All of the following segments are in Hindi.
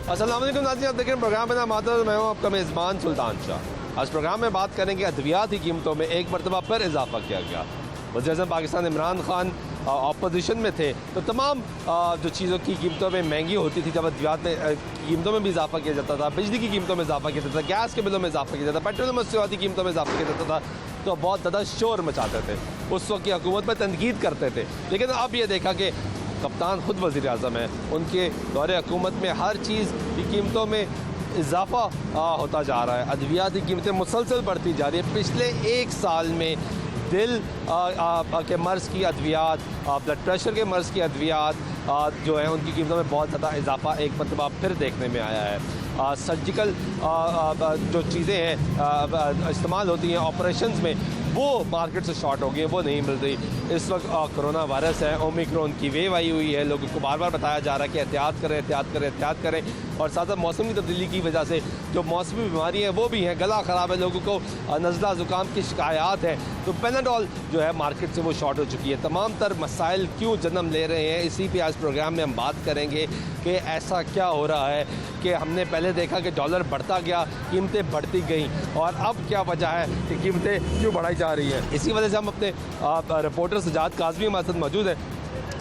अस्सलाम वालेकुम नाज़रीन, आप देख रहे हैं प्रोग्राम में ना मातर, मैं हूँ आपका मेज़बान सुल्तान शाह। आज प्रोग्राम में बात करेंगे अद्वियात की कीमतों में एक मरतबा फिर इजाफा किया गया। वज़ीर-ए-आज़म पाकिस्तान इमरान खान अपोजिशन में थे तो तमाम जो चीज़ों की कीमतों में महंगी होती थी, जब अद्वियात में कीमतों में भी इजाफा किया जाता था, बिजली की कीमतों में इजाफा किया जाता था, गैस के बिलों में इजाफा किया जाता था, पेट्रोल मसनूआती कीमतों में इजाफा किया जाता था, तो बहुत ज़्यादा शोर मचाते थे। उस वक्त की हुकूमत पर तनकीद करते थे। लेकिन अब ये देखा कि कप्तान खुद वज़ीर आज़म है, उनके दौरे हुकूमत में हर चीज़ की कीमतों में इजाफा होता जा रहा है। अद्वियात की कीमतें मुसलसल बढ़ती जा रही है। पिछले एक साल में दिल के मर्ज़ की अद्वियात, ब्लड प्रेशर के मर्ज़ की अद्वियात जो है उनकी कीमतों में बहुत ज़्यादा इजाफा एक मरतबा फिर देखने में आया है। सर्जिकल जो चीज़ें हैं इस्तेमाल होती हैं ऑपरेशंस में, वो मार्केट से शॉर्ट हो गई हैं, वो नहीं मिल रही। इस वक्त कोरोना वायरस है, ओमिक्रॉन की वेव आई हुई है, लोगों को बार बार बताया जा रहा है कि एहतियात करें, एहतियात करें, एहतियात करें। और साथ साथ मौसम की तब्दीली की वजह से जो मौसमी बीमारी हैं वो भी हैं, गला ख़राब है, लोगों को नज़ला ज़ुकाम की शिकायत है, तो पेनाडोल जो है मार्केट से वो शॉर्ट हो चुकी है। तमाम तर मसाइल क्यों जन्म ले रहे हैं, इसी पे आज प्रोग्राम में हम बात करेंगे कि ऐसा क्या हो रहा है कि हमने पहले देखा कि डॉलर बढ़ता गया, कीमतें बढ़ती गई, और अब क्या वजह है कि कीमतें क्यों बढ़ाई जा रही हैं। इसी वजह से हम अपने रिपोर्टर सजाद काज़मी हमारे साथ मौजूद हैं,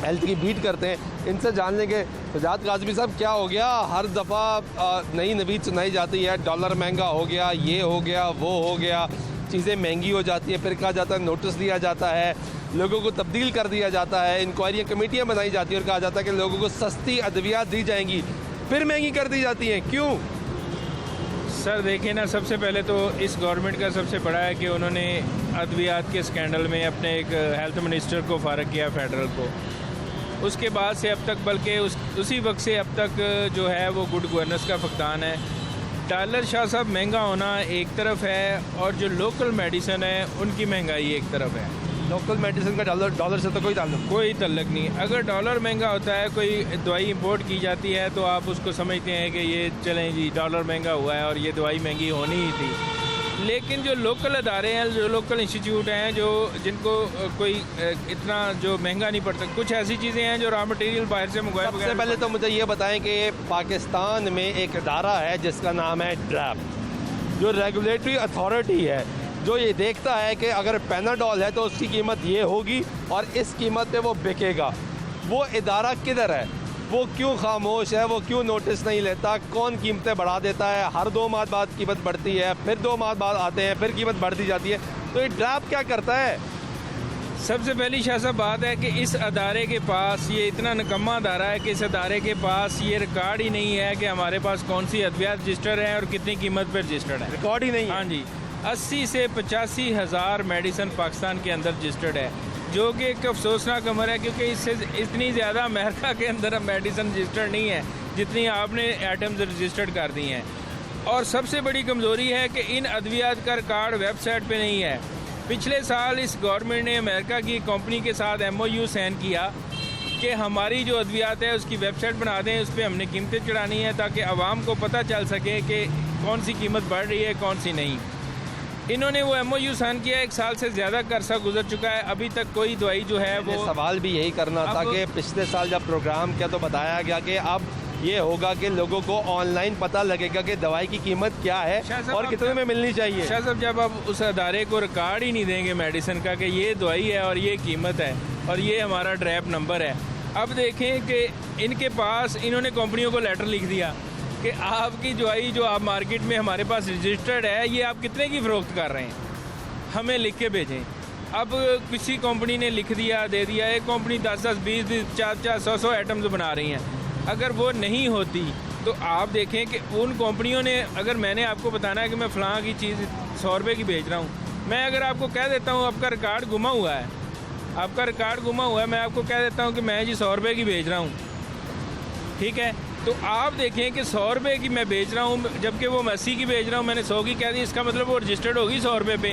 हेल्थ की बीट करते हैं, इनसे जान लेंगे। सजाद काज़मी साहब, क्या हो गया? हर दफ़ा नई नवीद सुनाई जाती है, डॉलर महंगा हो गया, ये हो गया, वो हो गया, चीज़ें महंगी हो जाती है, फिर कहा जाता है नोटिस दिया जाता है, लोगों को तब्दील कर दिया जाता है, इंक्वायरियाँ कमेटियाँ बनाई जाती हैं और कहा जाता है कि लोगों को सस्ती अद्वियात दी जाएंगी, फिर महंगी कर दी जाती हैं। क्यों? सर देखिए ना, सबसे पहले तो इस गवर्नमेंट का सबसे बड़ा है कि उन्होंने अद्वियात के स्कैंडल में अपने एक हेल्थ मिनिस्टर को फारग किया, फेडरल को। उसके बाद से अब तक, बल्कि उसी वक्त से अब तक जो है वो गुड गवर्नेंस का फकदान है। डॉलर शाह साहब महंगा होना एक तरफ है, और जो लोकल मेडिसिन है उनकी महंगाई एक तरफ है। लोकल मेडिसिन का डॉलर से तो कोई ताल्लुक नहीं। अगर डॉलर महंगा होता है, कोई दवाई इंपोर्ट की जाती है, तो आप उसको समझते हैं कि ये चलें जी, डॉलर महंगा हुआ है और ये दवाई महंगी होनी ही थी। लेकिन जो लोकल अदारे हैं, जो लोकल इंस्टीट्यूट हैं, जिनको कोई इतना जो महंगा नहीं पड़ता, कुछ ऐसी चीज़ें हैं जो रॉ मटेरियल बाहर से मंगवाए। सबसे पहले तो मुझे ये बताएं कि पाकिस्तान में एक अदारा है जिसका नाम है ड्रैप, जो रेगुलेटरी अथॉरिटी है, जो ये देखता है कि अगर पेनाडोल है तो उसकी कीमत ये होगी और इस कीमत पे वो बिकेगा। वो इदारा किधर है? वो क्यों खामोश है? वो क्यों नोटिस नहीं लेता? कौन कीमतें बढ़ा देता है? हर 2 माह बाद कीमत बढ़ती है, फिर 2 माह बाद आते हैं, फिर कीमत बढ़ती जाती है। तो ये ड्रैप क्या करता है? सबसे पहली शाह साहब बात है कि इस अदारे के पास, ये इतना निकम्मा अदारा है कि इस अदारे के पास ये रिकॉर्ड ही नहीं है कि हमारे पास कौन सी अद्वियात रजिस्टर्ड है और कितनी कीमत पर रजिस्टर्ड है। रिकॉर्ड ही नहीं है? हाँ जी, 80 से 85 हज़ार मेडिसन पाकिस्तान के अंदर रजिस्टर्ड है, जो कि एक अफसोसनाक अमर है, क्योंकि इससे इतनी ज़्यादा अमेरिका के अंदर मेडिसन रजिस्टर्ड नहीं है जितनी आपने आइटम्स रजिस्टर्ड कर दी हैं। और सबसे बड़ी कमज़ोरी है कि इन अद्वियात का रिकॉर्ड वेबसाइट पे नहीं है। पिछले साल इस गवर्नमेंट ने अमेरिका की कंपनी के साथ MOU साइन किया कि हमारी जो अद्वियात है उसकी वेबसाइट बना दें, उस पर हमने कीमतें चढ़ानी है ताकि आवाम को पता चल सके कि कौन सी कीमत बढ़ रही है, कौन सी नहीं। इन्होंने वो MOU साइन किया, 1 साल से ज़्यादा का अरसा गुजर चुका है, अभी तक कोई दवाई जो है वो। सवाल भी यही करना था कि पिछले साल जब प्रोग्राम किया तो बताया गया कि अब ये होगा कि लोगों को ऑनलाइन पता लगेगा कि दवाई की कीमत क्या है और कितने में मिलनी चाहिए। शाह साहब, जब आप उस अदारे को रिकॉर्ड ही नहीं देंगे मेडिसिन का कि ये दवाई है और ये कीमत है और ये हमारा ड्रैप नंबर है। अब देखें कि इनके पास, इन्होंने कंपनियों को लेटर लिख दिया कि आपकी दवाई जो आप मार्केट में हमारे पास रजिस्टर्ड है, ये आप कितने की फ़रोख्त कर रहे हैं, हमें लिख के भेजें। अब किसी कंपनी ने लिख दिया, दे दिया, एक कंपनी 10-10, 20-20, 4-4, 100-100 आइटम्स बना रही हैं। अगर वो नहीं होती तो आप देखें कि उन कंपनियों ने, अगर मैंने आपको बताना है कि मैं फ़लाँ की चीज़ 100 रुपये की बेच रहा हूँ, मैं अगर आपको कह देता हूँ आपका रिकॉर्ड गुमा हुआ है, आपका रिकॉर्ड गुमा हुआ है, मैं आपको कह देता हूँ कि मैं जी 100 रुपये की बेच रहा हूँ, ठीक है, तो आप देखें कि 100 रुपये की मैं बेच रहा हूँ, जबकि वो मैं 80 की बेच रहा हूँ, मैंने 100 की कह दी, इसका मतलब वो रजिस्टर्ड होगी 100 रुपये पे।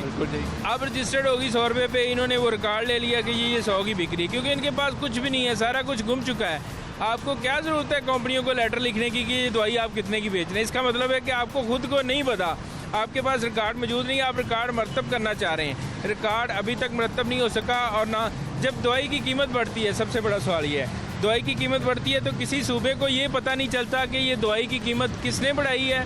अब रजिस्टर्ड होगी 100 रुपये पे, इन्होंने वो रिकॉर्ड ले लिया कि ये 100 की बिक्री, क्योंकि इनके पास कुछ भी नहीं है, सारा कुछ गुम चुका है। आपको क्या ज़रूरत है कंपनियों को लेटर लिखने की कि ये दवाई आप कितने की बेच रहे हैं? इसका मतलब है कि आपको खुद को नहीं पता, आपके पास रिकॉर्ड मौजूद नहीं है, आप रिकॉर्ड मरतब करना चाह रहे हैं, रिकॉर्ड अभी तक मरतब नहीं हो सका। और ना, जब दवाई की कीमत बढ़ती है, सबसे बड़ा सवाल ये है दवाई की कीमत बढ़ती है तो किसी सूबे को ये पता नहीं चलता कि ये दवाई की कीमत किसने बढ़ाई है,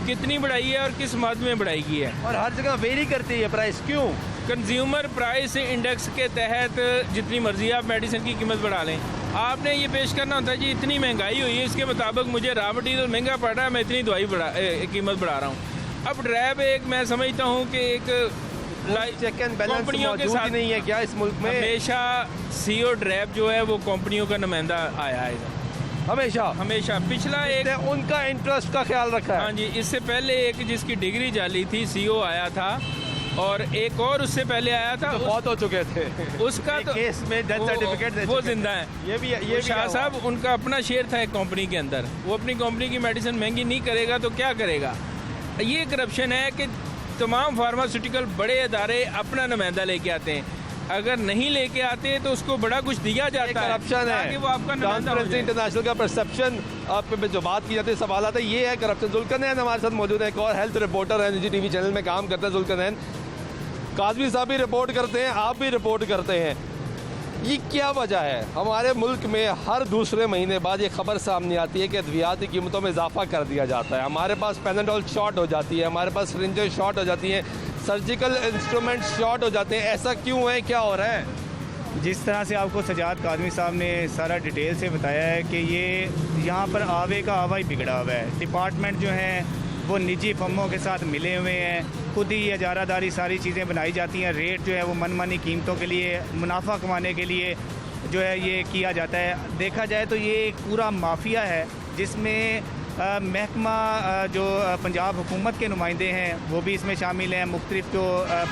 कितनी बढ़ाई है और किस मद में बढ़ाई की है। और हर जगह वेरी करती है प्राइस, क्यों? कंज्यूमर प्राइस इंडेक्स के तहत जितनी मर्जी आप मेडिसिन की कीमत बढ़ा लें, आपने ये पेश करना होता है जी इतनी महंगाई हुई है, इसके मुताबिक मुझे रॉ मटीरियल महंगा पड़ रहा है, मैं इतनी दवाई कीमत बढ़ा रहा हूँ। अब ड्रैब एक मैं समझता हूँ कि एक चेक एंड बैलेंस कंपनियों के मौजूद साथ नहीं है क्या इस मुल्क में? हमेशा सीओ ड्रैब जो है वो कंपनियों का नुमाइंदा आया है इधर। हमेशा पिछला एक उनका इंटरेस्ट का ख्याल रखा है। हाँ जी, इससे पहले एक जिसकी डिग्री जाली थी सीओ आया था और एक और उससे पहले आया था, बहुत हो चुके थे उसका तो केस में डेथ सर्टिफिकेट वो जिंदा है। ये शाह साहब उनका अपना शेयर था एक कंपनी के अंदर, वो अपनी कंपनी की मेडिसिन महंगी नहीं करेगा तो क्या करेगा। ये करप्शन है कि तमाम फार्मास्यूटिकल बड़े अदारे अपना नुमाइंदा लेके आते हैं, अगर नहीं लेके आते तो उसको बड़ा कुछ दिया जाता है, करप्शन है ताकि वो आपका नुमाइंदा हो जाए। इंटरनेशनल का परसेप्शन आप पे जो बात की जाती है, सवाल आता है, ये है करप्शन। जुल्करनैन हमारे साथ मौजूद है, एक और हेल्थ रिपोर्टर है, निजी टीवी चैनल में काम करते हैं जुल्करनैन। काजमी साहब भी रिपोर्ट करते हैं, आप भी रिपोर्ट करते हैं, ये क्या वजह है? हमारे मुल्क में हर दूसरे महीने बाद ये खबर सामने आती है कि अद्वियात की कीमतों में इजाफा कर दिया जाता है। हमारे पास पैनाडोल शॉर्ट हो जाती है, हमारे पास सिरिंजें शॉर्ट हो जाती हैं, सर्जिकल इंस्ट्रूमेंट शॉर्ट हो जाते हैं। ऐसा क्यों है, क्या हो रहा है? जिस तरह से आपको सजाद काजमी साहब ने सारा डिटेल से बताया है कि ये यहाँ पर आवे का आवा ही बिगड़ा हुआ है। डिपार्टमेंट जो हैं वो निजी फर्मों के साथ मिले हुए हैं, खुद ही इजारादारी सारी चीज़ें बनाई जाती हैं, रेट जो है वो मनमानी कीमतों के लिए मुनाफा कमाने के लिए जो है ये किया जाता है। देखा जाए तो ये एक पूरा माफिया है जिसमें महकमा जो पंजाब हुकूमत के नुमाइंदे हैं वो भी इसमें शामिल हैं, मुख्तलिफ जो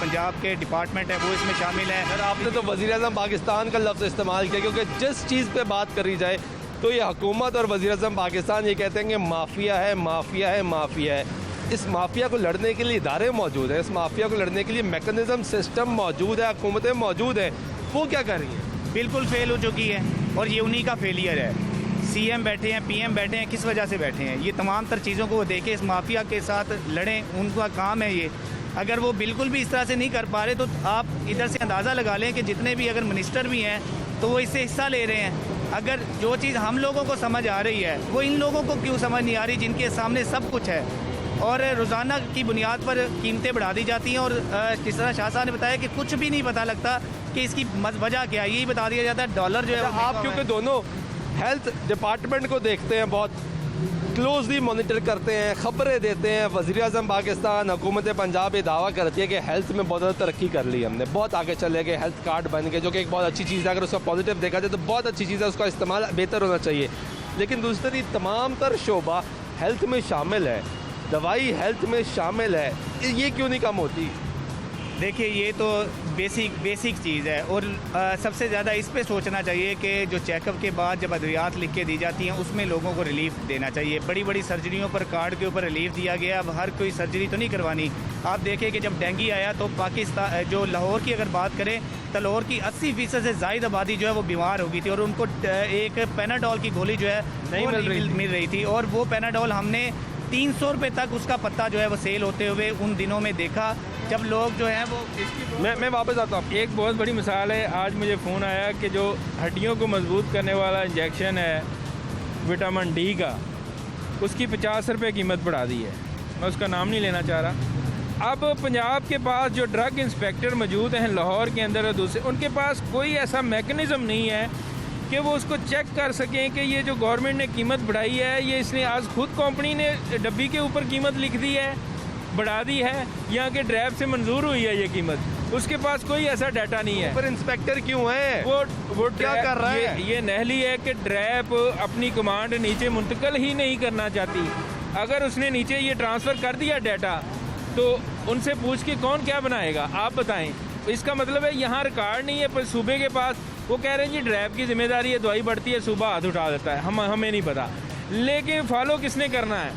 पंजाब के डिपार्टमेंट हैं वो इसमें शामिल हैं। सर आपने तो वज़ीर-ए-आज़म पाकिस्तान का लफ्ज़ इस्तेमाल किया, क्योंकि जिस चीज़ पे बात करी जाए तो ये हुकूमत और वज़ीर-ए-आज़म पाकिस्तान ये कहते हैं कि माफिया है, माफिया है, माफिया है। इस माफिया को लड़ने के लिए इदारे मौजूद हैं, इस माफिया को लड़ने के लिए मैकेनिज़्म सिस्टम मौजूद है, हुकूमतें मौजूद हैं, वो क्या कर रही हैं? बिल्कुल फेल हो चुकी है और ये उन्हीं का फेलियर है। सीएम बैठे हैं, पीएम बैठे हैं, किस वजह से बैठे हैं? ये तमाम तर चीज़ों को वो देखें, इस माफिया के साथ लड़ें, उनका काम है ये। अगर वो बिल्कुल भी इस तरह से नहीं कर पा रहे तो आप इधर से अंदाज़ा लगा लें कि जितने भी अगर मिनिस्टर भी हैं तो वो इससे हिस्सा ले रहे हैं। अगर जो चीज़ हम लोगों को समझ आ रही है वो इन लोगों को क्यों समझ नहीं आ रही, जिनके सामने सब कुछ है और रोज़ाना की बुनियाद पर कीमतें बढ़ा दी जाती हैं। और जिस तरह शाह साहब ने बताया कि कुछ भी नहीं पता लगता कि इसकी वजह क्या है, यही बता दिया जाता है डॉलर जो है। आप क्योंकि दोनों हेल्थ डिपार्टमेंट को देखते हैं, बहुत क्लोजली मॉनिटर करते हैं, खबरें देते हैं। वज़ीर-ए-आज़म पाकिस्तान, हुकूमत पंजाब ये दावा करती है कि हेल्थ में बहुत ज़्यादा तरक्की कर ली हमने, बहुत आगे चले गए, हेल्थ कार्ड बन गए, जो कि एक बहुत अच्छी चीज़ है। अगर उसका पॉजिटिव देखा जाए तो बहुत अच्छी चीज़ है, उसका इस्तेमाल बेहतर होना चाहिए। लेकिन दूसरी तमाम तर शोबा हेल्थ में शामिल है, दवाई हेल्थ में शामिल है, ये क्यों नहीं कम होती? देखिए ये तो बेसिक चीज़ है और सबसे ज़्यादा इस पे सोचना चाहिए कि जो चेकअप के बाद जब अद्वियात लिख के दी जाती हैं उसमें लोगों को रिलीफ देना चाहिए। बड़ी बड़ी सर्जरियों पर कार्ड के ऊपर रिलीफ दिया गया, अब हर कोई सर्जरी तो नहीं करवानी। आप देखें कि जब डेंगू आया तो पाकिस्तान जो लाहौर की अगर बात करें तो लाहौर की 80% से ज़ायद आबादी जो है वो बीमार हो गई थी और उनको एक पैनाडोल की गोली जो है नहीं मिल रही थी। और वो पैनाडोल हमने 300 रुपये तक उसका पत्ता जो है वो सेल होते हुए उन दिनों में देखा जब लोग जो हैं वो मैं वापस आता हूँ। एक बहुत बड़ी मिसाल है, आज मुझे फ़ोन आया कि जो हड्डियों को मजबूत करने वाला इंजेक्शन है विटामिन डी का, उसकी 50 रुपये कीमत बढ़ा दी है। मैं उसका नाम नहीं लेना चाह रहा। अब पंजाब के पास जो ड्रग इंस्पेक्टर मौजूद हैं लाहौर के अंदर और दूसरे, उनके पास कोई ऐसा मैकेनिज़्म नहीं है कि वो उसको चेक कर सकें कि ये जो गवर्नमेंट ने कीमत बढ़ाई है, ये इसने आज खुद कंपनी ने डब्बी के ऊपर कीमत लिख दी है, बढ़ा दी है, यहाँ के ड्रैब से मंजूर हुई है ये कीमत, उसके पास कोई ऐसा डाटा नहीं है। पर इंस्पेक्टर क्यों है? वो क्या कर रहा है? ये नहली है कि ड्रैब अपनी कमांड नीचे मुंतकिल ही नहीं करना चाहती। अगर उसने नीचे ये ट्रांसफ़र कर दिया डाटा तो उनसे पूछ के कौन क्या बनाएगा, आप बताएं। इसका मतलब है यहाँ रिकॉर्ड नहीं है, पर सूबे के पास वो कह रहे हैं जी ड्रैब की जिम्मेदारी है, दवाई बढ़ती है, सूबा हाथ उठा देता है, हमें नहीं पता। लेकिन फॉलो किसने करना है?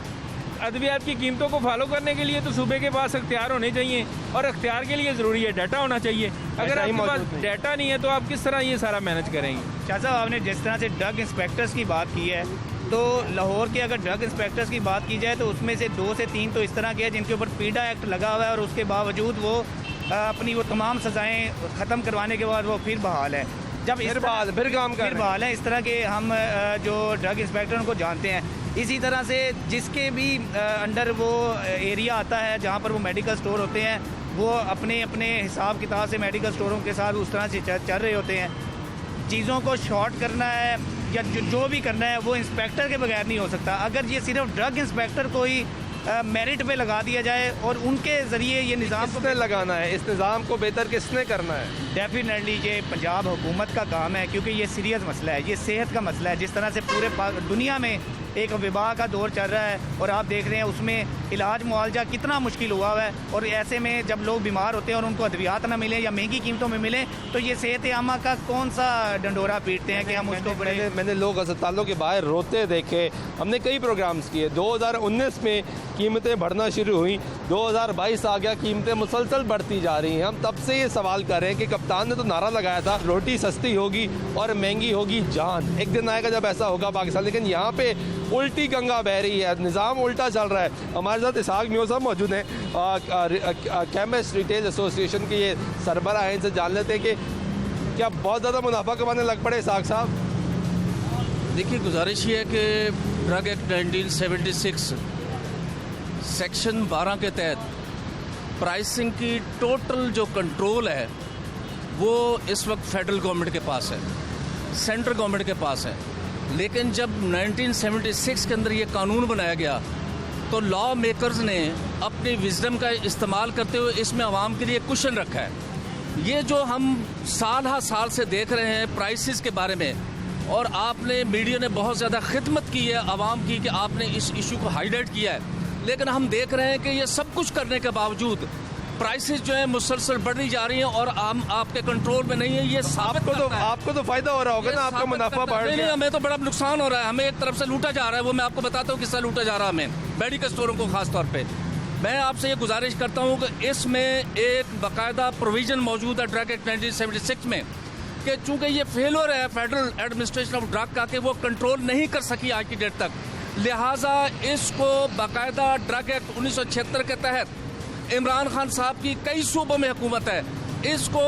अद्वियात की कीमतों को फॉलो करने के लिए तो सूबे के पास अख्तियार होने चाहिए और अख्तियार के लिए ज़रूरी है डाटा होना चाहिए। अगर आपके पास डाटा नहीं है तो आप किस तरह ये सारा मैनेज करेंगे? शाह साहब आपने जिस तरह से ड्रग इंस्पेक्टर्स की बात की है तो लाहौर के अगर ड्रग इंस्पेक्टर्स की बात की जाए तो उसमें से 2 से 3 तो इस तरह के हैं जिनके ऊपर पीडा एक्ट लगा हुआ है और उसके बावजूद वो अपनी वो तमाम सज़ाएँ ख़त्म करवाने के बाद वो फिर बहाल है। जब इस फिर तरह- बहाल फिर काम कर फिर रहे हैं। बहाल है। इस तरह के हम जो ड्रग इंस्पेक्टर को जानते हैं, इसी तरह से जिसके भी अंडर वो एरिया आता है जहाँ पर वो मेडिकल स्टोर होते हैं, वो अपने अपने हिसाब किताब से मेडिकल स्टोरों के साथ उस तरह से चल रहे होते हैं। चीज़ों को शॉर्ट करना है या जो भी करना है वो इंस्पेक्टर के बगैर नहीं हो सकता। अगर ये सिर्फ ड्रग इंस्पेक्टर को ही मेरिट पे लगा दिया जाए और उनके ज़रिए ये निज़ाम को किसने लगाना है, इस निज़ाम को बेहतर किसने करना है? डेफिनेटली ये पंजाब हुकूमत का काम है, क्योंकि ये सीरियस मसला है, ये सेहत का मसला है। जिस तरह से पूरे दुनिया में एक विवाह का दौर चल रहा है और आप देख रहे हैं उसमें इलाज मुआवजा कितना मुश्किल हुआ हुआ है, और ऐसे में जब लोग बीमार होते हैं और उनको अद्वियात ना मिले या महंगी कीमतों में मिले, तो ये सेहत आमा का कौन सा डंडोरा पीटते हैं कि हम उसको बड़े। मैंने लोग अस्पतालों के बाहर रोते देखे। हमने कई प्रोग्राम्स किए। 2019 में कीमतें बढ़ना शुरू हुई, 2022 आ गया, कीमतें मुसलसल बढ़ती जा रही हैं। हम तब से ये सवाल कर रहे हैं कि कप्तान ने तो नारा लगाया था रोटी सस्ती होगी और महंगी होगी जान। एक दिन आएगा जब ऐसा होगा पाकिस्तान, लेकिन यहाँ पे उल्टी गंगा बह रही है, निज़ाम उल्टा चल रहा है। हमारे साथ इसहाक म्यो साहब मौजूद हैं, केमिस्ट रिटेल एसोसिएशन के ये सरबराह हैं। इनसे जान लेते हैं कि क्या बहुत ज़्यादा मुनाफा कमाने लग पड़े इसहाक साहब? देखिए, गुजारिश ये है कि ड्रग एक्ट 1976 सेक्शन 12 के तहत प्राइसिंग की टोटल जो कंट्रोल है वो इस वक्त फेडरल गवर्नमेंट के पास है, सेंट्रल गवर्नमेंट के पास है। लेकिन जब 1976 के अंदर ये कानून बनाया गया तो लॉ मेकर्स ने अपनी विजडम का इस्तेमाल करते हुए इसमें आवाम के लिए कुशन रखा है। ये जो हम साल हा साल से देख रहे हैं प्राइसेस के बारे में, और आपने मीडिया ने बहुत ज़्यादा खिदमत की है आवाम की कि आपने इस इशू को हाईलाइट किया है, लेकिन हम देख रहे हैं कि ये सब कुछ करने के बावजूद प्राइसेस जो है मुसलसल बढ़ती जा रही हैं और हम आपके कंट्रोल में नहीं है। ये आपको तो फायदा हो रहा होगा ना, आपका मुनाफा बढ़ नहीं, गया। हमें तो बड़ा नुकसान हो रहा है। हमें एक तरफ से लूटा जा रहा है, वो मैं आपको बताता हूँ किससे लूटा जा रहा है हमें, मेडिकल स्टोरों को खास तौर पे। मैं आपसे ये गुजारिश करता हूँ कि इसमें एक बाकायदा प्रोविजन मौजूद है ड्रग एक्ट 1976 में कि चूंकि ये फेलियर है फेडरल एडमिनिस्ट्रेशन ऑफ ड्रग का कि वो कंट्रोल नहीं कर सकी आज की डेट तक, लिहाजा इसको बाकायदा ड्रग एक्ट 1976 के तहत इमरान खान साहब की कई सूबों में हुकूमत है, इसको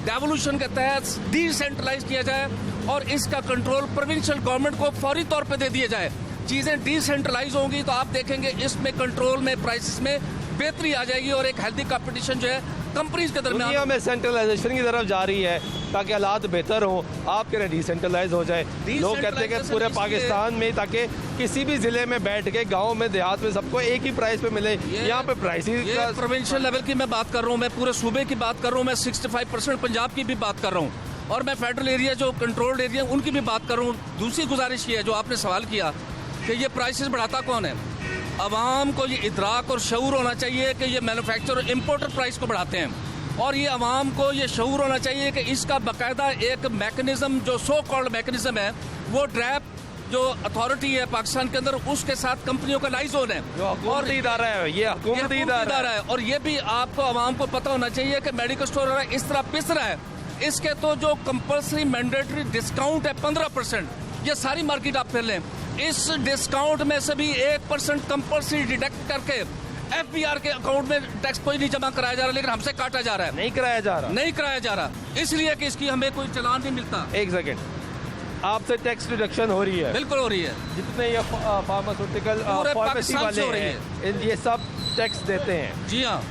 डेवोल्यूशन के तहत डिसेंट्रलाइज किया जाए और इसका कंट्रोल प्रोविंशियल गवर्नमेंट को फौरी तौर पे दे दिया जाए। चीज़ें डिसेंट्रलाइज होंगी तो आप देखेंगे इसमें कंट्रोल में प्राइसेस में बेहतरी आ जाएगी और एक हेल्दी कंपटीशन जो है कंपनीज के दुनिया दरमियान में सेंट्रलाइजेशन की तरफ जा रही है ताकि हालात बेहतर हों। आप कह रहे हैं डिसेंट्रलाइज हो जाए। लोग कहते हैं कि पूरे पाकिस्तान में, ताकि किसी भी जिले में बैठ के गांव में देहात में सबको एक ही प्राइस पे मिले। यहाँ पे प्राइसिंग ये प्रोविंशियल लेवल की मैं बात कर रहा हूँ, मैं पूरे सूबे की बात कर रहा हूँ, मैं 65% पंजाब की भी बात कर रहा हूँ और मैं फेडरल एरिया जो कंट्रोल्ड एरिया उनकी भी बात कर रहा हूँ। दूसरी गुजारिश ये है जो आपने सवाल किया कि ये प्राइसेस बढ़ाता कौन है, अवाम को ये इदराक और शऊर होना चाहिए कि ये मैन्युफैक्चर और इम्पोर्टर प्राइस को बढ़ाते हैं और ये अवाम को ये शऊर होना चाहिए कि इसका बाकायदा एक मैकेनिज्म जो सो कॉल्ड मैकेनिज्म है वो ड्रैप जो अथॉरिटी है पाकिस्तान के अंदर उसके साथ कंपनियों का लाइजोन है और इदारा है, ये हुकूमती इदारा है। और ये भी आपको अवाम को पता होना चाहिए कि मेडिकल स्टोर इस तरह पिस रहा है, इसके तो जो कंपल्सरी मैंडेटरी डिस्काउंट है 15%, ये सारी मार्केट आप फिर लें, इस डिस्काउंट में से भी 1% कंपल्सरी डिडक्ट करके FBR के अकाउंट में टैक्स कोई नहीं जमा कराया जा रहा, लेकिन हमसे काटा जा रहा है। नहीं कराया जा रहा इसलिए कि इसकी हमें कोई चलान नहीं मिलता। एक सेकेंड, आपसे टैक्स डिडक्शन हो रही है? बिल्कुल हो रही है। जितने ये फार्मास्यूटिकल फार्मेसी वाले हैं ये सब टैक्स देते हैं। जी हाँ।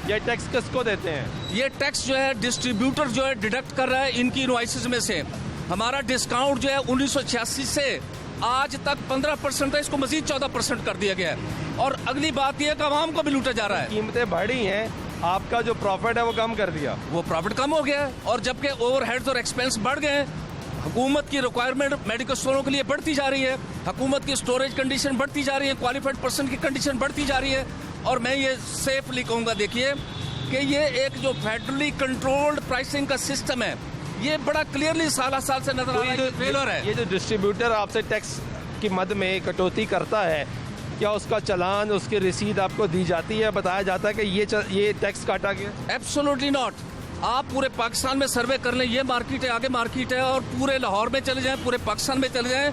ये टैक्स किसको देते हैं? ये टैक्स जो है डिस्ट्रीब्यूटर जो है डिडक्ट कर रहा है इनकी इनवॉइसेस में से। हमारा डिस्काउंट जो है 1986 से आज तक 15% है, इसको मजीद 14% कर दिया गया है और अगली बात यह है कि आवाम को भी लूटा जा रहा है। कीमतें बढ़ी हैं, आपका जो प्रॉफिट है वो कम कर दिया, वो प्रॉफिट कम हो गया है और जबकि ओवरहेड्स और एक्सपेंस बढ़ गए, हुकूमत की रिक्वायरमेंट मेडिकल स्टोरों के लिए बढ़ती जा रही है, हुकूमत की स्टोरेज कंडीशन बढ़ती जा रही है, क्वालिफाइड पर्सन की कंडीशन बढ़ती जा रही है और मैं ये सेफली कहूँगा देखिए कि ये एक जो फेडरली कंट्रोल्ड प्राइसिंग का सिस्टम है ये बड़ा क्लियरली साल से नजर आ रहा है फेलियर है। ये जो डिस्ट्रीब्यूटर आपसे टैक्स की मद में कटौती करता है, क्या उसका चालान उसकी रसीद आपको दी जाती है, बताया जाता है कि ये टैक्स काटा गया? Absolutely not. आप पूरे पाकिस्तान में सर्वे कर लें, ये मार्केट है, आगे मार्केट है और पूरे लाहौर में चले जाएं, पूरे पाकिस्तान में चले जाएं,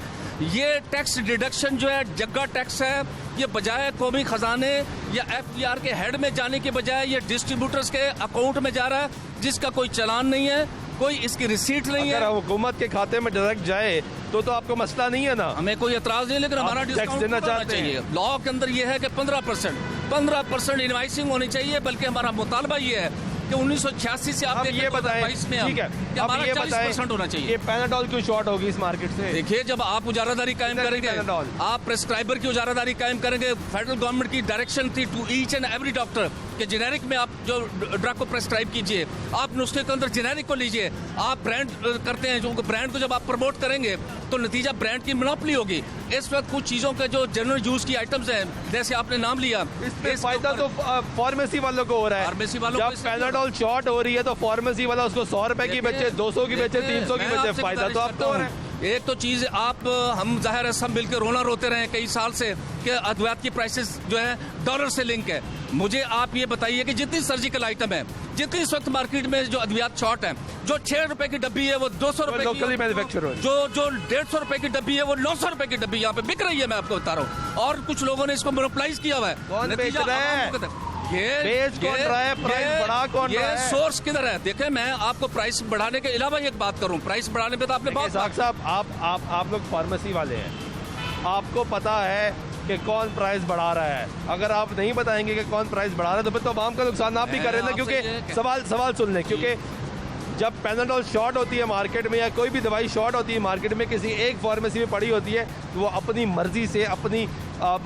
ये टैक्स डिडक्शन जो है जग्गा टैक्स है, ये बजाय कौमी खजाने या FBR के हेड में जाने के बजाय ये डिस्ट्रीब्यूटर्स के अकाउंट में जा रहा है जिसका कोई चालान नहीं है कोई इसकी रिसीट नहीं अगर है। हुकूमत के खाते में डायरेक्ट जाए तो आपको मसला नहीं है ना। हमें कोई एतराज नहीं, लेकिन हमारा आप टैक्स डिस्काउंट देना करना चाहते हैं। चाहिए। लॉ के अंदर ये है कि 15% इनवाइसिंग होनी चाहिए, बल्कि हमारा मुतालबा ये है कि 1986 से आप अब ये बताएं, 2022 में ठीक है, कि अब हमारा ये बताएं 40% होना चाहिए। ये पैनाडोल क्यों शॉर्ट होगी इस मार्केट से? देखिए, जब आप उजारादारी कायम किधर करेंगे, पैनाडोल? आप प्रेस्क्राइबर की उजारादारी कायम करेंगे। फेडरल गवर्नमेंट की डायरेक्शन थी to each and every doctor कि जेनेरिक में आप जो ड्रग को प्रेस्क्राइब कीजिए, आप नुस्खे के अंदर जेनेरिक को लीजिए। आप ब्रांड करते हैं, जो ब्रांड को जब आप प्रमोट करेंगे तो नतीजा ब्रांड की मोनोपोली होगी। इस वक्त कुछ चीजों के जो जनरल यूज की आइटम्स हैं, जैसे आपने नाम लिया, इससे फायदा तो फार्मेसी वालों को हो रहा है। फार्मेसी वालों को जब पैनाडोल शॉर्ट हो रही है तो फार्मेसी वाला उसको 100 रुपए की बेचे, 200 की बेचे, 300 की बेचे, फायदा तो आपको हो रहा है। एक तो चीज हम जाहिर है सब मिलकर रोना रोते रहे कई साल से कि अद्वियात की प्राइसेस जो है डॉलर से लिंक है। मुझे आप ये बताइए कि जितनी सर्जिकल आइटम है, जितनी इस वक्त मार्केट में जो अद्वियात शॉर्ट है, जो 6 रुपए की डब्बी है वो 200 रुपए की, लोकली मैन्युफैक्चर हो रही है। जो 150 रुपए की डब्बी है वो 900 रुपए की डब्बी यहाँ पे बिक रही है। मैं आपको बता रहा हूँ, और कुछ लोगों ने इसको मोनोपोलाइज किया हुआ है। कौन बेच नतीजा रहा है? आवाम को कहता है। बेच कौन रहा है? प्राइस बढ़ा कौन रहा है? सोर्स किधर है? देखें, मैं आपको प्राइस बढ़ाने के अलावा एक बात करूं, प्राइस बढ़ाने पे तो आपने बहुत साहब साहब आप लोग फार्मेसी वाले हैं, आपको पता है कि कौन प्राइस बढ़ा रहा है। अगर आप नहीं बताएंगे कि कौन प्राइस बढ़ा रहा है तो फिर तो आवाम का नुकसान आप भी कर रहे हैं ना। क्योंकि सवाल सुन लें, क्योंकि जब पैनाडोल शॉर्ट होती है मार्केट में या कोई भी दवाई शॉर्ट होती है मार्केट में, किसी एक फार्मेसी में पड़ी होती है, तो वो अपनी मर्जी से अपनी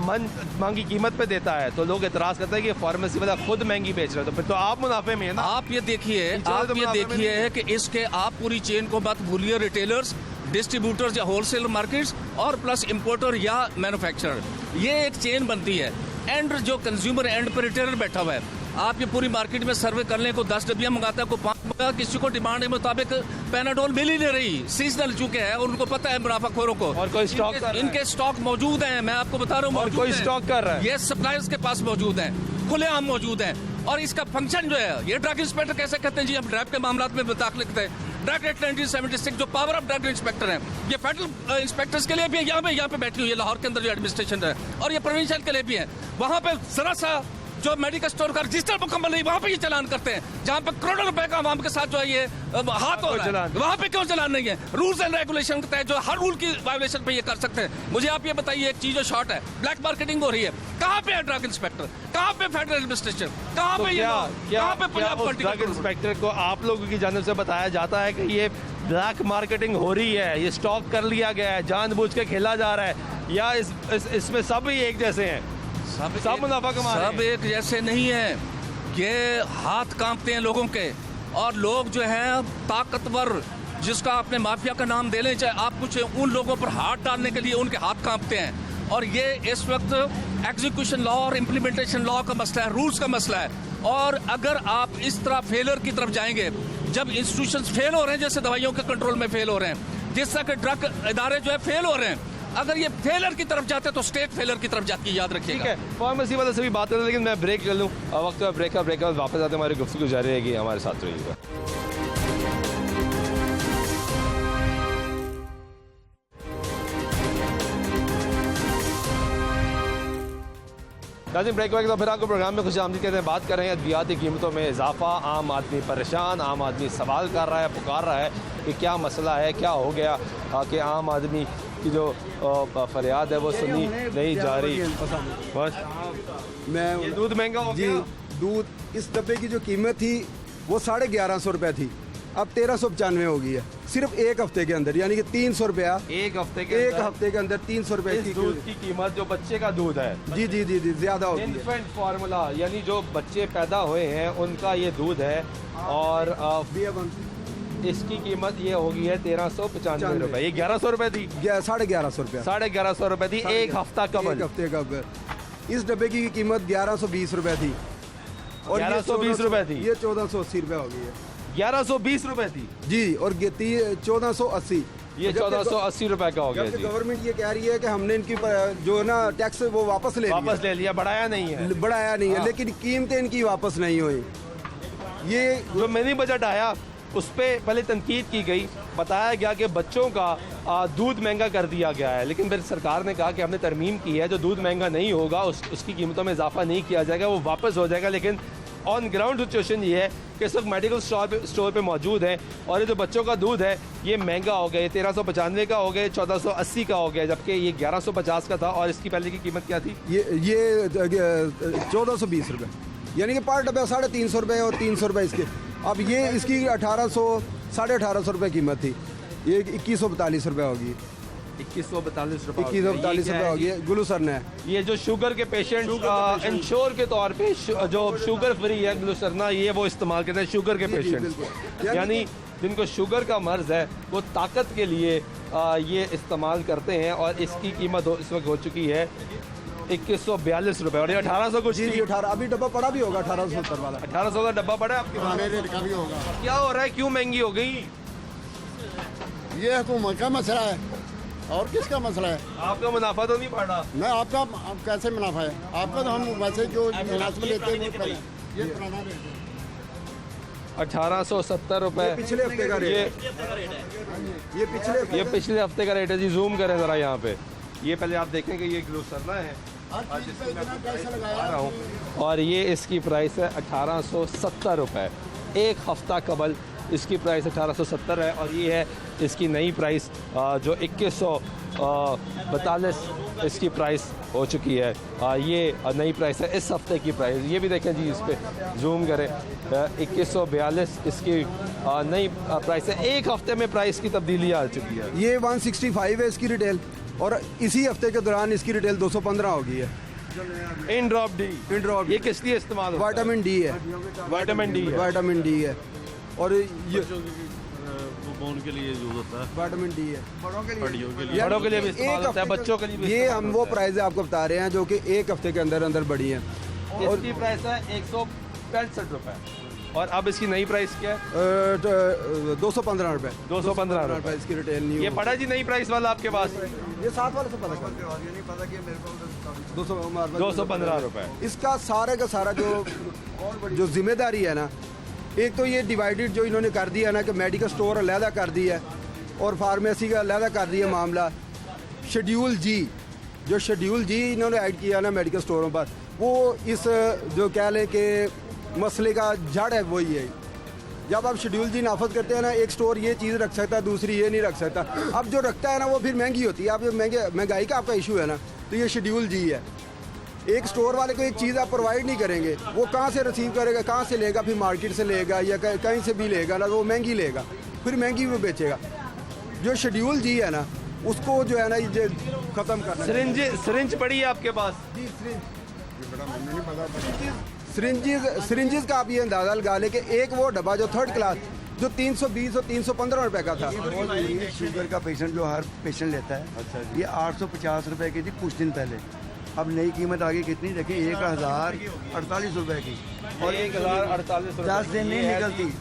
मन मांगी कीमत पे देता है, तो लोग एतराज करते हैं कि फार्मेसी वाला खुद महंगी बेच रहा है, तो फिर तो आप मुनाफे में है ना। आप ये देखिए कि इसके आप पूरी चेन को मत भूलिए, रिटेलर्स, डिस्ट्रीब्यूटर्स या होलसेल मार्केट्स और प्लस इंपोर्टर या मैन्युफैक्चरर, ये एक चेन बनती है। एंड जो कंज्यूमर एंड पर रिटेलर बैठा हुआ है, आप ये पूरी मार्केट में सर्वे कर लें, को 10 डब्बियां मंगाता है, को 5 मंगा, किसी को डिमांड के मुताबिक पैनाडोल मिल ही नहीं रही, सीजनल चुके हैं और उनको पता है मुनाफाखोरों को, और कोई स्टॉक कर रहा है। इनके स्टॉक मौजूद हैं, मैं आपको बता रहा हूँ, और कोई स्टॉक कर रहा है, ये सप्लायर्स के पास मौजूद हैं, खुलेआम मौजूद हैं। और इसका फंक्शन जो है, ये ड्रग इंस्पेक्टर कैसे कहते हैं जी, हम ड्रग के मामला में दाखिल लिखते हैं। ड्रग एक्ट 1976 जो पावर ऑफ ड्रग इंस्पेक्टर है, ये फेडरल इंस्पेक्टर्स के लिए भी यहाँ पे बैठी हुई है, लाहौर के अंदर जो एडमिनिस्ट्रेशन है, और ये प्रोविंशियल के लिए भी है। वहाँ पे जरा सा जो मेडिकल स्टोर का रजिस्टर मुकम्मल नहीं, वहाँ पे ये चलान करते हैं, जहाँ पे करोड़ों रुपए का आवाम के साथ जो है ये हाथ हो रहा है, वहाँ पे क्यों चलान नहीं है? रूल्स एंड रेगुलेशन के तहत जो हर रूल की वायलेशन पे ये कर सकते हैं। मुझे आप ये बताइए, एक चीज जो शॉर्ट है, ब्लैक मार्केटिंग हो रही है, कहाँ पे है ड्रग इंस्पेक्टर, कहाँ पे फेडरल एडमिनिस्ट्रेशन, कहाँ पे कहाँ पे पंजाब ड्रग इंस्पेक्टर को आप लोगों की जानिब से बताया जाता है कि ये ब्लैक मार्केटिंग हो रही है, ये स्टॉक कर लिया गया है, जानबूझ के खेला जा रहा है, या इसमें सब ही एक जैसे हैं, सब मुनाफा कमा रहे हैं? सब एक जैसे नहीं है, ये हाथ कांपते हैं लोगों के, और लोग जो हैं ताकतवर, जिसका आपने माफिया का नाम दे लें, चाहे आप कुछ, उन लोगों पर हाथ डालने के लिए उनके हाथ कांपते हैं। और ये इस वक्त एग्जीक्यूशन लॉ और इम्प्लीमेंटेशन लॉ का मसला है, रूल्स का मसला है। और अगर आप इस तरह फेलर की तरफ जाएंगे, जब इंस्टीट्यूशंस फेल हो रहे हैं, जैसे दवाइयों के कंट्रोल में फेल हो रहे हैं, जिस तरह के ड्रग इदारे जो है फेल हो रहे हैं, अगर ये फेलर की तरफ जाते तो स्टेट फेलर की तरफ जाती, याद रखिएगा। ठीक है, फार्मेसी वाले से भी बात करें, लेकिन मैं ब्रेक कर लूँ, वक्त ब्रेक का वापस आते हमारी गुफ्तगू जारी रहेगी, हमारे साथ रहिएगा। नाज़रीन, ब्रेक तो फिर आपको प्रोग्राम में खुश आमदीद कहते हैं। बात कर रहे हैं अद्वियाती कीमतों में इजाफा। आम आदमी परेशान, आम आदमी सवाल कर रहा है, पुकार रहा है कि क्या मसला है, क्या हो गया कि आम आदमी की जो फरियाद है वो सुनी नहीं जा रही। बस मैं ये दूध महंगा हो जी, गया। दूध इस डब्बे की जो कीमत थी वो 1150 रुपये थी, अब 1395 हो गई है, सिर्फ एक हफ्ते के अंदर, यानी कि 300 रुपया एक हफ्ते के अंदर 300 रुपये इस दूध की कीमत, जो बच्चे का दूध है, जी जी जी जी ज्यादा होती है। इन्फेंट फार्मूला, यानी जो बच्चे पैदा हुए हैं उनका ये दूध है, और इसकी कीमत ये होगी है 1395 रुपए। ये 1100 रुपए थी, 1150 रुपया, 1150 रुपए थी एक हफ्ता कबल। एक हफ्ते का इस डब्बे की कीमत 1120 रुपए थी, और 1120 रुपए थी, ये 1480 रुपये हो गई है। 1120 रुपए थी जी, और 1480, ये 1480 रुपए का हो गया जी। गवर्नमेंट ये कह रही है कि हमने इनकी जो है ना टैक्स वो वापस ले लिया, बढ़ाया नहीं है, बढ़ाया नहीं है, लेकिन कीमतें इनकी वापस नहीं हुई। ये जो मिनी बजट आया उस पर पहले तनकीद की गई, बताया गया कि बच्चों का दूध महंगा कर दिया गया है, लेकिन फिर सरकार ने कहा कि हमने तरमीम की है, जो दूध महंगा नहीं होगा उसकी कीमतों में इजाफा नहीं किया जाएगा, वो वापस हो जाएगा। लेकिन ऑन ग्राउंड सिचुएशन ये है कि इस वक्त मेडिकल स्टोर पे मौजूद है और ये जो बच्चों का दूध है ये महंगा हो गया, 1395 का हो गया, 1480 का हो गया, जबकि ये 1150 का था। और इसकी पहले की कीमत क्या थी? ये 1420 रुपये, यानी कि पर डब्बा 350 रुपये और 300 रुपये इसके। अब ये इसकी 1800 1850 रुपये कीमत थी, ये 2142 रुपये होगी। 2142 रुपये 2142 रुपये होगी ग्लूसर्न है। ये जो शुगर के पेशेंट इंश्योर के तौर पे जो शुगर फ्री है ग्लूसरना, ये वो इस्तेमाल करते हैं शुगर के पेशेंट, यानी जिनको शुगर का मर्ज़ है वो ताकत के लिए ये इस्तेमाल करते हैं। और इसकी कीमत इस वक्त हो चुकी है 2142 रुपये और ये 1800 कुछ जी 18, अभी डब्बा पड़ा भी होगा 1870 वाला। 1800 का डब्बा पड़ा है आपके रेट का भी होगा। क्या हो रहा है, क्यों महंगी हो गई? ये हुकूमत का मसला है और किसका मसला है? आपका मुनाफा तो नहीं बढ़ रहा। नहीं, आपका कैसे मुनाफा है? आपका तो हम वैसे जो मुनासिब लेते हैं वो पहले ये पुराना रेट है। 1870 रुपये पिछले हफ्ते का रेट है। ये पिछले हफ्ते का रेट है जी। जूम करें ज़रा यहाँ पे, ये पहले आप देखें कि ये ग्लूसरना है और ये इसकी प्राइस है 1870 रुपये। एक हफ्ता कबल इसकी प्राइस 1870 है और ये है इसकी नई प्राइस जो 2142 इसकी प्राइस हो चुकी है। ये नई प्राइस है इस हफ्ते की प्राइस। ये भी देखें जी, इस पर जूम करें, 2142 इसकी नई प्राइस है। एक हफ्ते में प्राइस की तब्दीली आ चुकी है। ये 165 है इसकी रिटेल और इसी हफ्ते के दौरान इसकी रिटेल 215 हो गई है। इन ड्रॉप डी, ये किस लिए इस्तेमाल होता है? विटामिन डी है। विटामिन डी है और ये बोन के लिए यूज होता है। विटामिन डी है बड़ों के लिए भी इस्तेमाल होता है, बच्चों के लिए भी। ये हम वो प्राइस आपको बता रहे हैं जो कि एक हफ्ते के अंदर अंदर बढ़ी है। और इसकी प्राइस है 165 रुपये और अब इसकी नई प्राइस क्या है? 215 रुपये। 215 रुपये इसकी रिटेल नहीं। ये पड़ा जी नई प्राइस वाला आपके पास? ये 7 वाले से पता कर 215 रुपये। इसका सारे का सारा जो जिम्मेदारी है ना, एक तो ये डिवाइडेड जो इन्होंने कर दिया ना कि मेडिकल स्टोर अलहदा कर दिया है और फार्मेसी का अलहदा कर दिया मामला। शेड्यूल जी, जो शेड्यूल जी इन्होंने ऐड किया ना मेडिकल स्टोरों पर, वो इस जो कह लें कि मसले का जड़ है वही है। जब आप शेड्यूल जी नाफज करते हैं ना, एक स्टोर ये चीज़ रख सकता है, दूसरी ये नहीं रख सकता। अब जो रखता है ना वो फिर महंगी होती है। आप महंगाई का आपका इशू है ना, तो ये शेड्यूल जी है। एक स्टोर वाले को एक चीज़ आप प्रोवाइड नहीं करेंगे, वो कहाँ से रिसीव करेगा, कहाँ से लेगा? फिर मार्केट से लेगा या कहीं से भी लेगा ना, तो वो महंगी लेगा, फिर महंगी में बेचेगा। जो शेड्यूल जी है ना, उसको जो है ना ये ख़त्म करना। सिरिंज पड़ी है आपके पास? जी सिरिंजेस का आप ये अंदाज़ा लगा लें कि एक वो डब्बा जो थर्ड क्लास जो 320 और 315 रुपए का था। शुगर का पेशेंट जो हर पेशेंट लेता है, ये 850 रुपए की थी कुछ दिन पहले। अब नई कीमत आगे कितनी देखिए, 1048 रुपए की और 1048 10 दिन नहीं निकलती।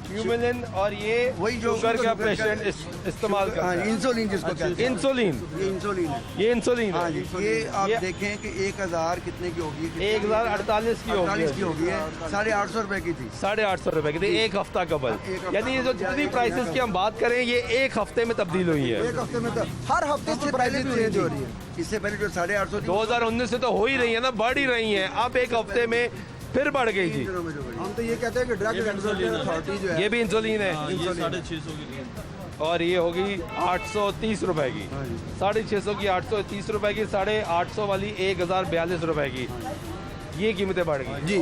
ह्यूमिलिन और ये वही जो शुगर का पेशेंट इस्तेमाल करता है। इंसुलिन जिसको कहते हैं। इंसुलिन, ये इंसुलिन है। ये इंसुलिन हाँ जी, ये आप ये देखें कि 1000 कितने की होगी? 1048 की होगी। 48 की होगी है, 850 रुपए की थी। 850 रुपए की थी एक हफ्ता कबल। यानी ये जो जितनी प्राइसेस की हम बात करें ये एक हफ्ते में तब्दील हुई है। एक हफ्ते में तो हर हफ्ते से प्राइसेस चेंज हो रही है। इससे पहले जो 850 2019 से तो हो ही रही है ना, बढ़ ही रही है। अब एक हफ्ते में फिर बढ़ गई जी। हम तो ये कहते हैं कि ड्रग कंट्रोल अथॉरिटी जो है, ये भी इंसुलिन है 650 की और ये होगी 830 रुपए की। 650 की 830 रुपए की, 850 वाली 1042 रुपए की। ये कीमतें बढ़ गई जी।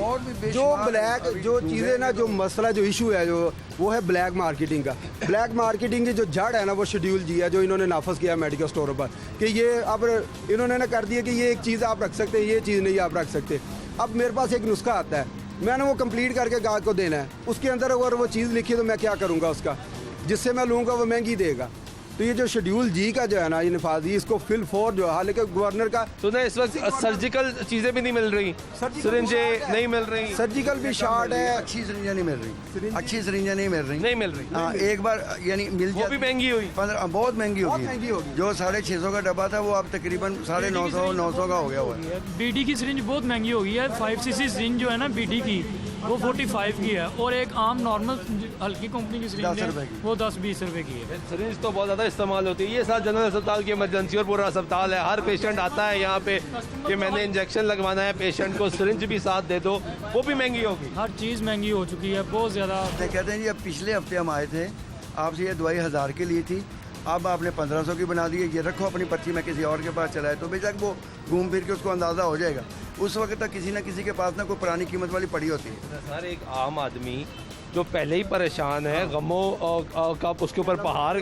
जो ब्लैक जो चीज़ें ना, जो मसला जो इशू है जो वो है ब्लैक मार्केटिंग का। ब्लैक मार्केटिंग की जो जड़ है ना, वो शेड्यूल जी है जो इन्होंने नाफज किया मेडिकल स्टोरों पर कि ये अब इन्होंने ना कर दिया कि ये एक चीज़ आप रख सकते हैं, ये चीज़ नहीं आप रख सकते। अब मेरे पास एक नुस्खा आता है, मैंने वो कंप्लीट करके गाहक को देना है। उसके अंदर अगर वो चीज़ लिखी है तो मैं क्या करूँगा उसका, जिससे मैं लूँगा वो महंगी देगा। तो ये जो शेड्यूल जी का जो है ना, ये निफाजी इसको फिल फोर जो है, हालांकि गवर्नर का सुना इस वक्त सर्जिकल चीजें भी नहीं मिल रही, सिरिंजे नहीं मिल रही, सर्जिकल भी शॉर्ट है, अच्छी सिरिंजें नहीं मिल रही, अच्छी सिरिंजें नहीं मिल रही। नहीं मिल रही। हाँ, एक बार यानी मिल वो भी महंगी हुई। 15 बहुत महंगी होगी। जो 650 का डब्बा था वो अब तकरीबन 950 900 का हो गया हुआ है। बीडी की सिरिंज बहुत महंगी हो गई है। 5cc सिरिंज जो है ना बीडी की, वो 45 की है, और एक आम नॉर्मल हल्की कंपनी की सिरिंज 10 है रुपए की। वो 10-20 रुपए की है। सिरिंज तो बहुत ज़्यादा इस्तेमाल होती है। ये साथ जनरल अस्पताल की इमरजेंसी और पूरा अस्पताल है। हर पेशेंट आता है यहाँ पे कि मैंने इंजेक्शन लगवाना है, पेशेंट को सिरिंज भी साथ दे दो, वो भी महंगी होगी। हर चीज़ महंगी हो चुकी है बहुत ज़्यादा। कहते हैं जी अब पिछले हफ्ते हम आए थे, आपसे ये दवाई 1000 के लिए थी, अब आपने 1500 की बना दी है, ये रखो अपनी पर्ची में किसी और के पास चलाए, तो बेशक वो घूम फिर के उसको अंदाज़ा हो जाएगा। उस वक्त तक किसी ना किसी के पास ना कोई पुरानी कीमत वाली पड़ी होती है। सर एक आम आदमी जो पहले ही परेशान है, गमों का उसके ऊपर पहाड़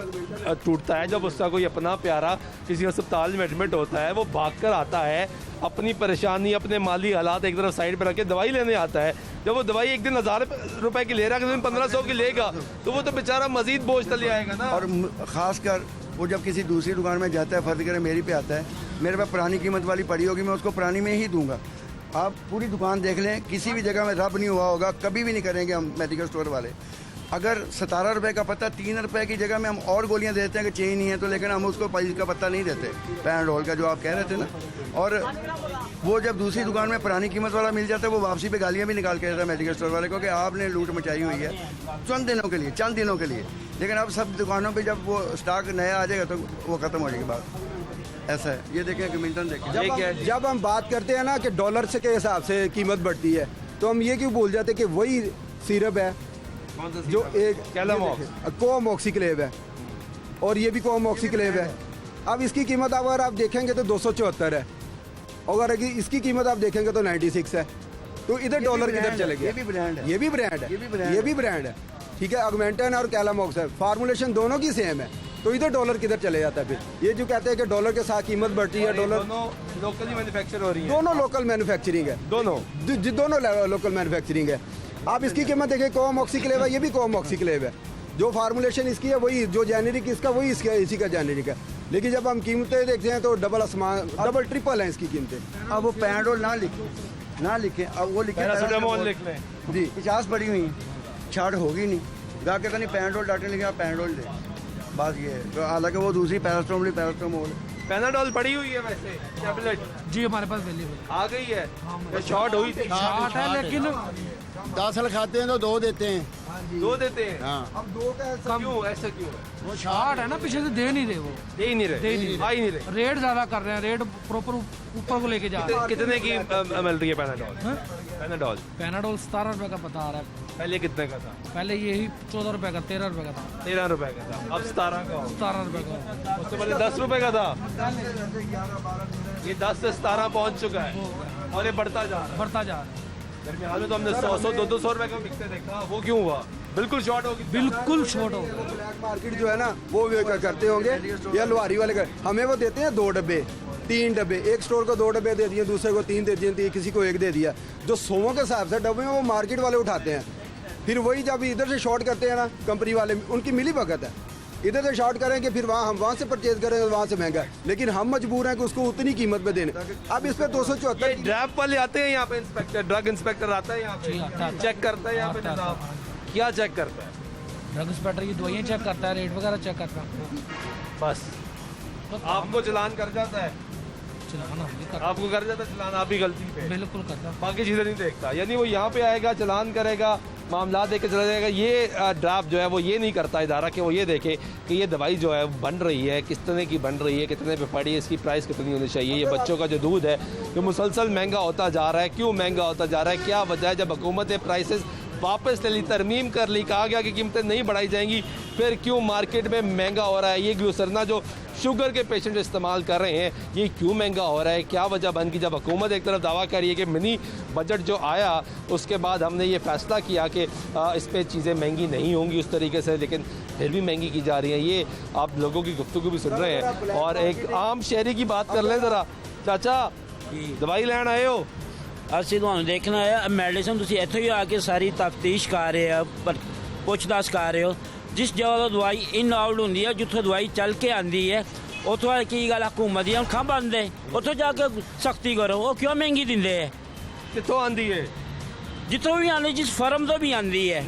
टूटता है, जब उसका कोई अपना प्यारा किसी अस्पताल में एडमिट होता है, वो भाग कर आता है, अपनी परेशानी अपने माली हालात एक तरफ साइड पर रख के दवाई लेने आता है। जब वो दवाई एक दिन 1000 रुपए की ले रहा है, अगले दिन 1500 की लेगा, तो वो तो बेचारा मजीद बोझ तले आएगा ना। और ख़ास कर वो जब किसी दूसरी दुकान में जाता है, फर्ज करें मेरी पे आता है, मेरे पास पुरानी कीमत वाली पड़ी होगी, मैं उसको पुरानी में ही दूंगा। आप पूरी दुकान देख लें, किसी भी जगह में रब नहीं हुआ होगा, कभी भी नहीं करेंगे हम मेडिकल स्टोर वाले। अगर 17 रुपये का पत्ता 3 रुपये की जगह में हम और गोलियां देते हैं कि चाहिए नहीं है, तो लेकिन हम उसको 5 का पत्ता नहीं देते, पैराडोल का जो आप कह रहे थे ना। और वो जब दूसरी दुकान में पुरानी कीमत वाला मिल जाता है, वो वापसी पे गालियां भी निकाल के देता है मेडिकल स्टोर वाले को कि आपने लूट मचाई हुई है चंद दिनों के लिए, चंद दिनों के लिए। लेकिन अब सब दुकानों पे जब वो स्टॉक नया आ जाएगा तो वो ख़त्म हो जाएगी बात। ऐसा है, ये देखें कि मिल्टन देखें। जब हम बात करते हैं ना कि डॉलर से के हिसाब से कीमत बढ़ती है, तो हम ये क्यों भूल जाते हैं कि वही सिरप है जो एक कोमोक्सिक्लेव है, और ये भी कोमोक्सिक्लेव है। अब इसकी कीमत अगर आप देखेंगे तो 274 है, और अगर इसकी कीमत आप देखेंगे तो 96 है। तो इधर डॉलर किधर चले गए? ये भी ब्रांड है, ये भी ब्रांड है, ये भी ब्रांड है, ठीक है। ऑगमेंटन और कैलामॉक्स है, फार्मूलेशन दोनों की सेम है, तो इधर डॉलर किधर चले जाता है? फिर ये जो कहते हैं कि डॉलर के साथ कीमत बढ़ती है, डॉलर लोकली मैन्युफैक्चर हो रही है, दोनों लोकल मैन्युफैक्चरिंग है, दोनों लोकल मैन्युफैक्चरिंग है। आप इसकी कीमत देखिए, कोमोक्सिक्लेव है, ये भी कोमोक्सिक्लेव है, जो फार्मूलेशन इसकी है वही, जो जेनेरिक इसका वही इसका इसी का जेनेरिक है। लेकिन जब हम कीमतें देखते हैं तो डबल ट्रिपल है इसकी कीमतें। अब वो पैराडोल ना लिखें, अब वो लिखें लिख लें जी। 50 पड़ी हुई छाट होगी नहीं, गा कहता नहीं पैराडोल, डॉक्टर लिखे आप पैराडोल दें, बात ये है। तो हालांकि वो दूसरी पैरास्टामोल पैनाडोल पड़ी हुई है वैसे टैबलेट जी हमारे पास अवेलेबल आ गई है, शॉर्ट हुई थी, शॉर्ट है, लेकिन 10 खाते हैं तो 2 देते हैं। 2 देते हैं। हाँ, अब 2 का क्यों ऐसा क्यों है? वो शॉर्ट है ना, पीछे से दे नहीं रहे, वो दे ही नहीं रहे, आ ही नहीं रहे। रेट ज़्यादा कर रहे हैं, रेट प्रॉपर ऊपर को लेके जा रहे हैं। कितने की मिल रही है पैनाडोल? पैनाडोल पैनाडोल 17 रुपए का बता रहा है, पहले कितने का था? पहले यही 14 रुपए का, 13 रुपए का था, 13 रुपए का था, अब 17 का हो। 17 रुपए का। उससे पहले 10 रुपए का था, ये 10 से 17 पहुंच चुका है, और ये बढ़ता जा रहा है। हाल में तो हमने 100 200 रुपए का बिकते देखा, वो क्यों हुआ? बिल्कुल शॉर्ट होगी, बिल्कुल शॉर्ट हो गया। ब्लैक मार्केट जो है ना वो करते होंगे, या लुहारी वाले हमें वो देते हैं 2 डब्बे 3 डब्बे, एक स्टोर को 2 डब्बे दे दिए, दूसरे को 3 दे दिए, किसी को 1 दे दिया। जो 100 के हिसाब से डब्बे हैं वो मार्केट वाले उठाते हैं, फिर वही जब इधर से शॉर्ट करते हैं ना कंपनी वाले, उनकी मिली भगत है। इधर से शॉर्ट करेंगे, फिर हम वहाँ से परचेज करेंगे, वहाँ से महंगा है, लेकिन हम मजबूर हैं कि उसको उतनी कीमत पे देने। अब इस पे 274 ड्रैप वाले आते हैं यहाँ पे, इंस्पेक्टर, ड्रग इंस्पेक्टर आता है यहाँ पे, चेक करता है यहाँ पे जनाब। क्या चेक करता है? ड्रग इंस्पेक्टर की दवाइयाँ चेक करता है, रेट वगैरह चेक करता है, बस। आपको चलान कर जाता है, चलाना भी करता आपको कर जाता है चलान, आप ही गलती पे, है, बिल्कुल करता है। बाकी चीज़ें नहीं देखता। यानी वो यहाँ पे आएगा, चलान करेगा, मामला देके चला जाएगा। ये ड्राफ्ट जो है वो ये नहीं करता इदारा कि वो ये देखे कि ये दवाई जो है बन रही है, किस तरह की बन रही है, कितने पे पड़ी है, इसकी प्राइस कितनी होनी चाहिए। ये बच्चों का जो दूध है जो मुसलसल महंगा होता जा रहा है, क्यों महंगा होता जा रहा है, क्या वजह है? जब हुकूमत ने प्राइसेस वापस ले ली, तरमीम कर ली, कहा गया कि कीमतें नहीं बढ़ाई जाएंगी, फिर क्यों मार्केट में महंगा हो रहा है? ये ग्लूसरना जो शुगर के पेशेंट इस्तेमाल कर रहे हैं, ये क्यों महंगा हो रहा है? क्या वजह बन गई? जब हुकूमत एक तरफ दावा कर रही है कि मिनी बजट जो आया उसके बाद हमने ये फैसला किया कि इस पर चीज़ें महंगी नहीं होंगी उस तरीके से, लेकिन फिर भी महंगी की जा रही हैं। ये आप लोगों की गुफ्तगू भी सुन रहे हैं। और एक आम शहरी की बात कर लें ज़रा। चाचा दवाई लैन आए हो? ਅਸੀਂ ਤੁਹਾਨੂੰ ਦੇਖਣਾ ਹੈ ਮੈਡੀਸਨ ਤੁਸੀਂ ਇੱਥੇ ਹੀ ਆ ਕੇ ਸਾਰੀ ਤਫਤੀਸ਼ ਕਰ ਰਹੇ ਆ, ਪਰ ਪੁੱਛਦਾਸ ਕਰ ਰਹੇ ਹੋ। ਜਿਸ ਜਗ੍ਹਾ ਤੋਂ ਦਵਾਈ ਇਨਆਊਟ ਹੁੰਦੀ ਹੈ, ਜਿੱਥੋਂ ਦਵਾਈ ਚੱਲ ਕੇ ਆਉਂਦੀ ਹੈ, ਉੱਥੋਂ ਕੀ ਗੱਲ ਹਕੂਮਤ ਦੀਆਂ ਅੱਖਾਂ ਬੰਦ ਹੈ, ਉੱਥੋਂ ਜਾ ਕੇ ਸਖਤੀ ਕਰੋ। ਉਹ ਕਿਉਂ ਮਹਿੰਗੀ ਦਿੰਦੇ ਹੈ? ਕਿੱਥੋਂ ਆਂਦੀ ਹੈ? ਜਿੱਥੋਂ ਵੀ ਆਉਂਦੀ, ਜਿਸ ਫਰਮ ਤੋਂ ਵੀ ਆਉਂਦੀ ਹੈ,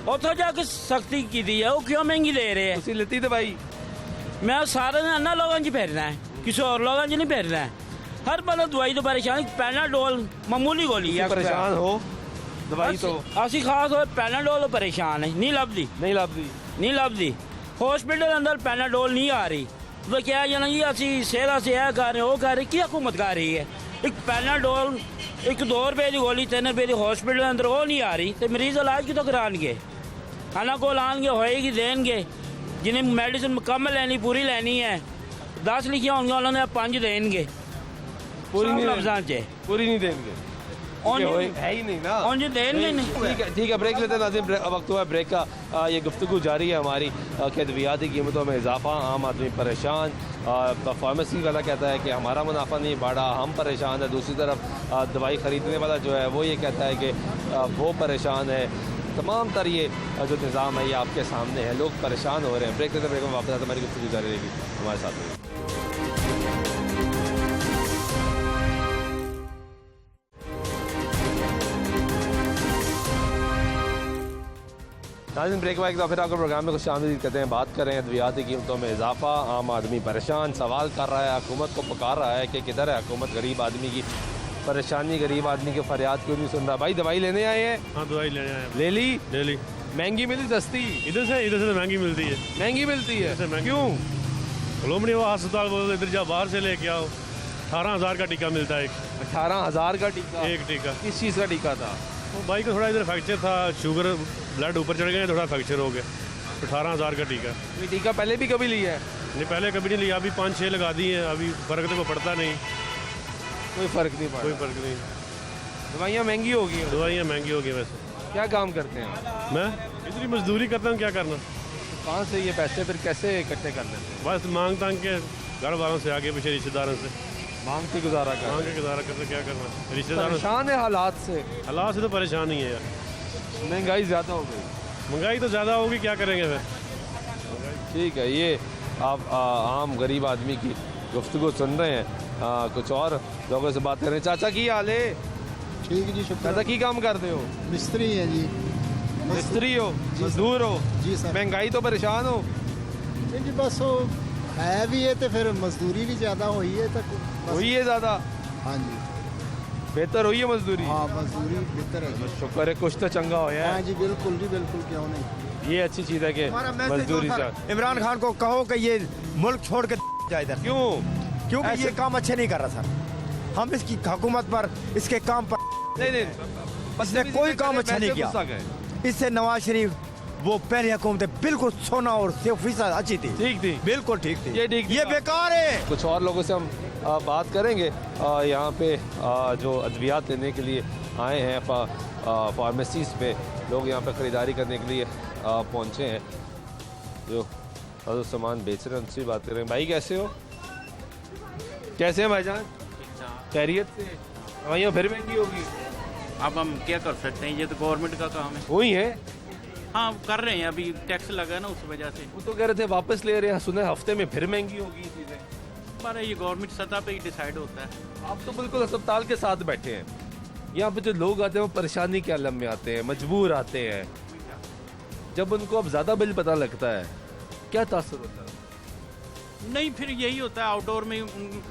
ਉੱਥੋਂ ਜਾ ਕੇ ਸਖਤੀ ਕੀਤੀ ਹੈ। ਉਹ ਕਿਉਂ ਮਹਿੰਗੀ ਦੇ ਰਹੇ ਹੈ? ਤੁਸੀਂ ਲਿੱਤੀ ਦਵਾਈ? ਮੈਂ ਸਾਰੇ ਨੇ ਅੰਨਾ ਲੋਕਾਂ 'ਚ ਫਿਰਨਾ ਹੈ, ਕਿਸੇ ਹੋਰ ਲੋਕਾਂ 'ਚ ਨਹੀਂ ਫਿਰਨਾ है। हर बंदा दवाई तो परेशान, पैनाडोल मामूली गोली है। परेशान हो? दवाई तो ਅਸੀਂ ਖਾਸ ਹੋਏ ਪੈਨਾਡੋਲ ਪਰੇਸ਼ਾਨ ਹੈ ਨਹੀਂ ਲੱਭਦੀ नहीं लभदी ਨਹੀਂ ਲੱਭਦੀ ਹਸਪੀਟਲ ਅੰਦਰ ਪੈਨਾਡੋਲ ਨਹੀਂ ਆ ਰਹੀ ਉਹ ਕਿਹਾ ਜਾਣਾ ਜੀ ਅਸੀਂ ਸਿਹਤ ਸੇ ਇਹ ਕਰ ਰਹੇ ਉਹ ਕਰ ਰਹੇ ਕੀ ਹਕੂਮਤ ਕਰ ਰਹੀ ਹੈ ਇੱਕ ਪੈਨਾਡੋਲ ਇੱਕ 2 ਰੁਪਏ ਦੀ ਗੋਲੀ 3 ਰੁਪਏ ਦੀ ਹਸਪੀਟਲ ਅੰਦਰ ਉਹ ਨਹੀਂ ਆ ਰਹੀ ਤੇ ਮਰੀਜ਼ ਇਲਾਜ ਕਿਤੋਂ ਕਰਾਉਣਗੇ ਖਾਣਾ ਕੋਲ ਆਉਣਗੇ ਹੋਏਗੀ ਦੇਣਗੇ ਜਿਹਨੇ ਮੈਡੀਸਿਨ ਮੁਕੰਮਲ ਲੈਣੀ ਪੂਰੀ ਲੈਣੀ ਹੈ 10 ਲਿਖੀਆਂ ਹੋਣਗੀਆਂ ਉਹਨਾਂ ਨੇ 5 ਦੇਣਗੇ पूरी नहीं ਲਫ਼ਜ਼ਾਂ 'ਚ पूरी नहीं देंगे ਉਂਝ है ही नहीं ना ਉਂਝ ਦੇਣਗੇ ਨਹੀਂ ठीक है ब्रेक लेते हैं नाज़रीन वक्त हुआ है ब्रेक का ये गुफ्तगू जारी है हमारी कि अद्वियाती कीमतों में इजाफा आम आदमी परेशान फार्मेसी वाला कहता है कि हमारा मुनाफा नहीं बढ़ा हम परेशान है दूसरी तरफ दवाई ख़रीदने वाला जो है वो ये कहता है कि वो परेशान है तमाम तर ये जो निज़ाम है ये आपके सामने है लोग परेशान हो रहे हैं ब्रेक लेते ब्रेक में वापस आते हमारी गुफ्तगू जारी रहेगी हमारे साथ रहिए। नाज़रीन ब्रेक वाइक फिर आपको प्रोग्राम में कुछ शामिल कहते हैं बात करें अद्वियाती कीमतों में इजाफा आम आदमी परेशान सवाल कर रहा है हुकूमत को पुकार रहा है कि किधर है हुकूमत गरीब आदमी की परेशानी गरीब आदमी की फरियाद क्यों नहीं सुन रहा। भाई दवाई लेने आए हैं? हाँ दवाई लेने आए ले ली ले ली। महंगी मिली सस्ती? इधर से तो महंगी मिलती है। महंगी मिलती है इधर से महंगी। क्यों? लोमड़ी वो अस्पताल बोलते इधर जा बाहर से लेके आओ 18,000 का टीका मिलता है 18,000 का टीका? एक टीका। किस चीज़ का टीका था? वो भाई को थोड़ा इधर फ्रैक्चर था शुगर ब्लड ऊपर चढ़ गया थोड़ा फ्रैक्चर हो गया 18,000 का टीका। ये टीका पहले भी कभी लिया है? नहीं पहले कभी नहीं लिया अभी 5-6 लगा दिए हैं अभी फ़र्क तो पड़ता नहीं कोई फ़र्क नहीं पड़ा? कोई फ़र्क नहीं। दवाइयाँ महंगी हो गई हैं। दवाइयाँ महंगी हो गई वैसे। क्या काम करते हैं? मैं इतनी मजदूरी करता हूँ क्या करना। कहाँ से ये पैसे फिर कैसे इकट्ठे कर लेते हैं? बस मांग तांग के घर वालों से आगे पीछे रिश्तेदारों से मांग के गुजारा कर मांग के गुजारा करते क्या करना। रिश्तेदारों से परेशान है हालात से? हालात से तो परेशान ही है यार महंगाई ज़्यादा हो गई। महंगाई तो ज़्यादा होगी क्या करेंगे फिर। ठीक है ये आप आम गरीब आदमी की गुफ्तगू सुन रहे हैं कुछ और लोगों से बात कर रहे हैं। चाचा की हाल है? ठीक जी शुक्र चाचा की काम करते हो? मिस्त्री है जी मिस्त्री हो मजदूर हो? जी सर महंगाई तो परेशान हो? नहीं जी बस वो है भी है तो फिर मजदूरी भी ज़्यादा हुई है तो बस- हुई है ज़्यादा? हाँ जी बेहतर हुई है मजदूरी? हाँ मजदूरी बेहतर है जी शुक्र है कुछ तो चंगा हो हाँ जी बिल्कुल क्यों नहीं। ये अच्छी चीज़ है कि मजदूरी से इमरान खान को कहो कि ये मुल्क छोड़ के जाए इधर क्यों? क्योंकि ये काम अच्छे नहीं कर रहा सर हम इसकी हुकूमत पर इसके काम पर नहीं इसने कोई काम अच्छा नहीं किया। इससे नवाज शरीफ वो पहली हुकूमत बिल्कुल सोना और 100% अच्छी थी ठीक थी बिल्कुल ठीक थी ये ठीक थी। ये बेकार है। कुछ और लोगों से हम बात करेंगे यहाँ पे जो अद्वियात लेने के लिए आए हैं फार्मेसीज पे लोग यहाँ पे ख़रीदारी करने के लिए पहुँचे हैं जो सामान बेच रहे हैं उनसे बात करेंगे। भाई कैसे हो? कैसे हैं भाईजान? खैरियत से? दवाइयाँ फिर महंगी होगी? अब हम क्या कर सकते हैं ये तो गवर्नमेंट का काम है। हुई है? हाँ कर रहे हैं अभी टैक्स लगा ना उस वजह से। वो तो कह रहे थे वापस ले रहे हैं सुने हफ्ते में फिर महंगी होगी चीज़ें। पर ये गवर्नमेंट सतह पे ही डिसाइड होता है। आप तो बिल्कुल अस्पताल के साथ बैठे हैं यहाँ पे जो लोग आते हैं वो परेशानी के आलम में आते हैं मजबूर आते हैं जब उनको अब ज़्यादा बिल पता लगता है क्या तासुर होता है? नहीं फिर यही होता है आउटडोर में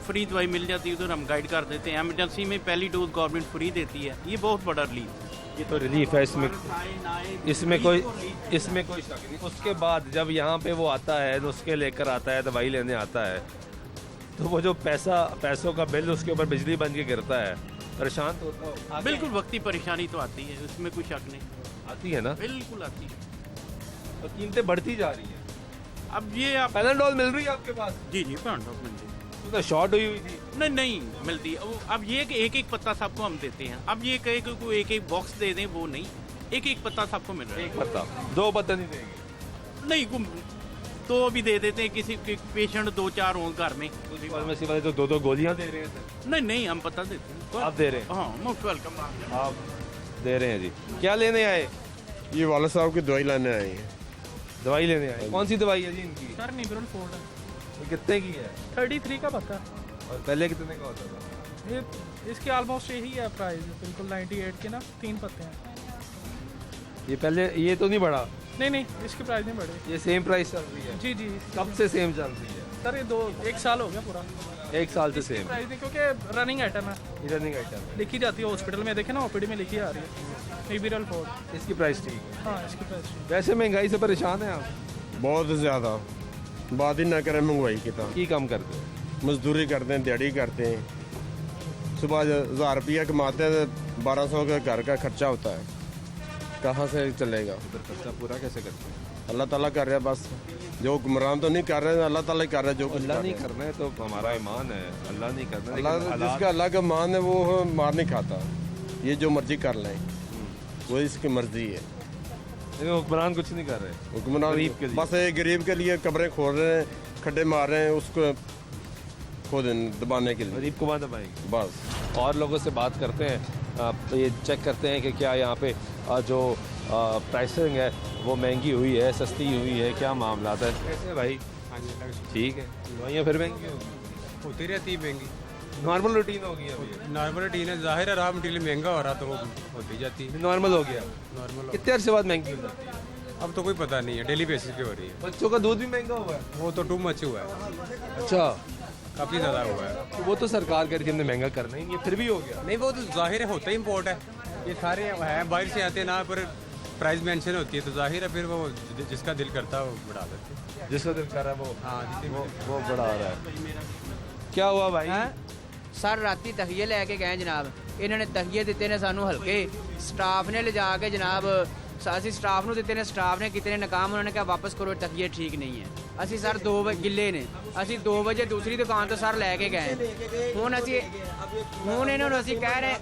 फ्री दवाई मिल जाती है उधर हम गाइड कर देते हैं। एमरजेंसी में पहली डोज गवर्नमेंट फ्री देती है ये बहुत बड़ा रिलीफ। ये तो रिलीफ है इसमें कोई शक नहीं। उसके बाद जब यहाँ पे वो आता है नुस्खे लेकर आता है दवाई लेने आता है तो वो जो पैसों का बिल उसके ऊपर बिजली बन के गिरता है परेशान तो होता है। बिल्कुल वक्ती परेशानी तो आती है उसमें कोई शक नहीं आती है ना? बिल्कुल आती है और कीमतें बढ़ती जा रही है। अब ये आप पैनाडोल मिल रही है आपके पास? जी पैनाडोल मिल रही तो शॉर्ट हुई थी? नहीं मिलती। अब ये कि एक पत्ता सबको हम देते हैं। अब ये कहे कि एक बॉक्स दे दें वो नहीं एक पत्ता सबको मिल रहा है। एक पत्ता 2 पत्ते नहीं देंगे? नहीं तो भी दे देते हैं किसी पेशेंट 2-4 हो घर में फार्मेसी वाले तो 2 गोलियां दे रहे हैं। नहीं हम पता देते हैं। आप दे रहे हैं? हाँ मोस्ट वेलकम आप दे रहे हैं जी। क्या लेने आए? ये वाला साहब की दवाई लाने आए हैं। दवाई लेने आए? कौन सी दवाई है जी इनकी? सर निब्रल फोल्ड है ये कितने की है? 33 का पत्ता और पहले कितने का होता था? ये इसके ऑलमोस्ट यही है प्राइस बिल्कुल 98 के ना 3 पत्ते हैं। ये पहले ये तो नहीं बढ़ा? नहीं इसकी प्राइस नहीं बढ़ी। ये सेम प्राइस चल रही है? जी कब से सेम चल रही है? सर ये 1 साल हो गया पूरा। 1 साल से सेम प्राइस नहीं क्योंकि रनिंग आइटम है रनिंग आइटम लिखी जाती है हॉस्पिटल में देखे ना ओपीडी में लिखी आ रही है इबीरल फोर्ड। इसकी प्राइस ठीक है। हाँ, इसकी प्राइस ठीक वैसे महंगाई से परेशान हैं आप? बहुत ज़्यादा बात ही ना करें महंगाई की तो की काम करते हैं? मजदूरी करते हैं, दिहाड़ी करते हैं, सुबह 1000 रुपया कमाते हैं, 1200 का घर का खर्चा होता है, कहाँ से चलेगा? उधर खर्चा पूरा कैसे करते हैं? अल्लाह ताला कर रहा है बस, जो हुक्मरान तो नहीं कर रहे हैं, अल्लाह ताला ही कर रहा है। जो कुछ अल्लाह कर नहीं रहे हैं। करना है तो हमारा ईमान है, अल्लाह नहीं करना। अल्लाह लेकिन हालात- जिसका अल्लाह का मान है वो मार नहीं खाता, ये जो मर्जी कर लें वो इसकी मर्जी है। लेकिन हुक्मरान कुछ नहीं कर रहे। हुक्मरान गरीब के लिए। बस एक गरीब के लिए कब्रें खोद रहे हैं, खड्डे मार रहे हैं, उसको खोद दबाने के लिए, गरीब को वहाँ दबाएंगे। बस। और लोगों से बात करते हैं, ये चेक करते हैं कि क्या यहाँ पे जो प्राइसिंग है वो महंगी हुई है, सस्ती हुई है, क्या मामला है? कैसे भाई? ठीक है, दवाइयाँ फिर महंगी होगी, होती रहती महंगी, नॉर्मल रूटीन हो गई अभी। नॉर्मल रूटीन है, जाहिर है रहा मटीरियल महंगा हो रहा तो वो होती जाती है, नॉर्मल हो गया। नॉर्मल। कितने अरसे बाद महंगी हो जाती है? अब तो कोई पता नहीं है, डेली बेसिस पे हो रही है। बच्चों का दूध भी महंगा हुआ है। वो तो टू मच हुआ है, अच्छा, काफ़ी ज़्यादा हुआ है। तो वो तो सरकार कह रही थी हमने महंगा करना ही नहीं है, फिर भी हो गया। नहीं, वो तो जाहिर है होता ही इम्पोर्ट है, ये सारे हैं बाहर से आते हैं ना, पर प्राइस मेंशन होती है तो जाहिर है फिर वो जिसका दिल करता है वो बढ़ा देते हैं। जिसका दिल कर रहा है वो, हाँ, वो बढ़ा रहा है। क्या हुआ भाई? सर राती तखिए लैके गए जनाब, इन्होंने तखिए दिते ने सानू हल्के, स्टाफ ने ले जाके जनाब ਅਸੀਂ ਸਟਾਫ ਨੂੰ ਦਿੱਤੇ ਨੇ, ਸਟਾਫ ਨੇ ਕਿਤੇ ਨੇ ਨਾਕਾਮ, ਉਹਨਾਂ ਨੇ ਕਿਹਾ ਵਾਪਸ ਕਰੋ, ਤਕੀਏ ਠੀਕ ਨਹੀਂ ਹੈ। ਅਸੀਂ ਸਰ 2 ਵਜੇ ਗਿੱਲੇ ਨੇ, ਅਸੀਂ 2 ਵਜੇ ਦੂਸਰੀ ਦੁਕਾਨ ਤੋਂ ਸਰ ਲੈ ਕੇ ਗਏ। ਹੁਣ ਇਹਨਾਂ ਨੂੰ ਅਸੀਂ ਕਹਿ ਰਹੇ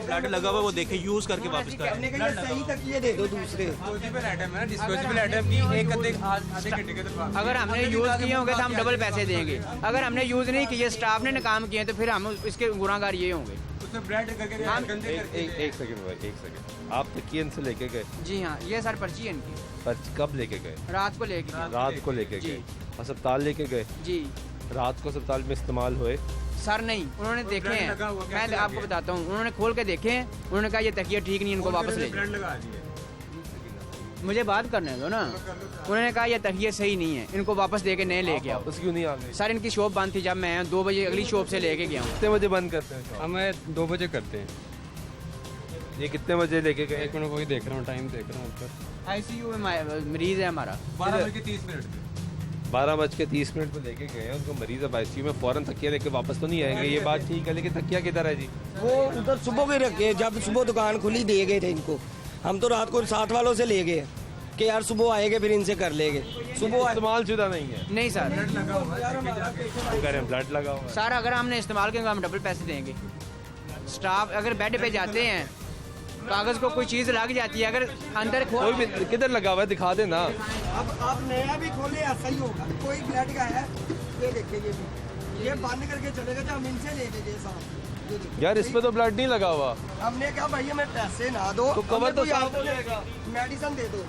ब्लड लगा हुआ वो देखे यूज करके वापस करें। सही तकिए दे दो दूसरे। डिस्पोजेबल आइटम की एक आधे घंटे के बाद अगर हमने यूज़ किए होंगे तो हम डबल पैसे देंगे, अगर हमने यूज़ नहीं किए, स्टाफ ने नाकाम किए तो फिर हम इसके गुनाहगार ये होंगे। ब्रेड करके एक सेकंड भाई, एक सेकंड। आप तकिए इनसे लेके गए? जी हाँ, ये सर पर्ची है इनकी। पर्ची कब लेके गए? रात को लेके गए। रात को लेके गए, अस्पताल लेके गए? जी। रात को अस्पताल में इस्तेमाल हुए? सर नहीं, उन्होंने देखे हैं, मैं आपको बताता हूँ, उन्होंने खोल के देखे हैं, उन्होंने कहा ये तकिया ठीक नहीं, इनको वापस ले जाओ। मुझे बात करने दो ना। उन्होंने कहा ये तकिया सही नहीं है, इनको वापस दे के नए ले गया। वापस क्यों नहीं आ गए? सर इनकी शॉप बंद थी, जब मैं 2 बजे अगली शॉप से लेके गया हूँ। कितने बजे बंद करते हैं? हमें 2 बजे करते हैं। ये कितने बजे लेके गए? एक मिनट वही देख रहा हूँ, टाइम देख रहा हूँ ऊपर। ICU में मरीज है हमारा। 12:30 12:30 पे लेके गए हैं उनको, मरीज अब ICU में, फौरन तकिया लेके वापस तो नहीं आएंगे, ये बात ठीक है, लेकिन तकिया किधर है जी? वो उधर सुबह के रखे, जब सुबह दुकान खुली दे गए थे इनको, हम तो रात को साथ वालों से ले गए कि यार सुबह आएंगे फिर इनसे कर लेंगे। सुबह इस्तेमाल शुदा नहीं है? नहीं सर, ब्लड लगा हुआ है। सर अगर हमने इस्तेमाल किया हम डबल पैसे देंगे। स्टाफ अगर बेड पे जाते हैं, कागज को कोई चीज लग जाती है, अगर अंदर कोई भी किधर लगा हुआ है दिखा देना। अब आप नया भी खोले ऐसा ही होगा, कोई ब्लड का है, ये देखिए ये बंद करके चलेगा तो हम इनसे लेके गए साहब। यार इस पे तो ब्लड नहीं लगा हुआ। हमने कहा भाई हमें पैसे ना दो, तो कवर तो साफ हो जाएगा, मेडिसिन दे दो,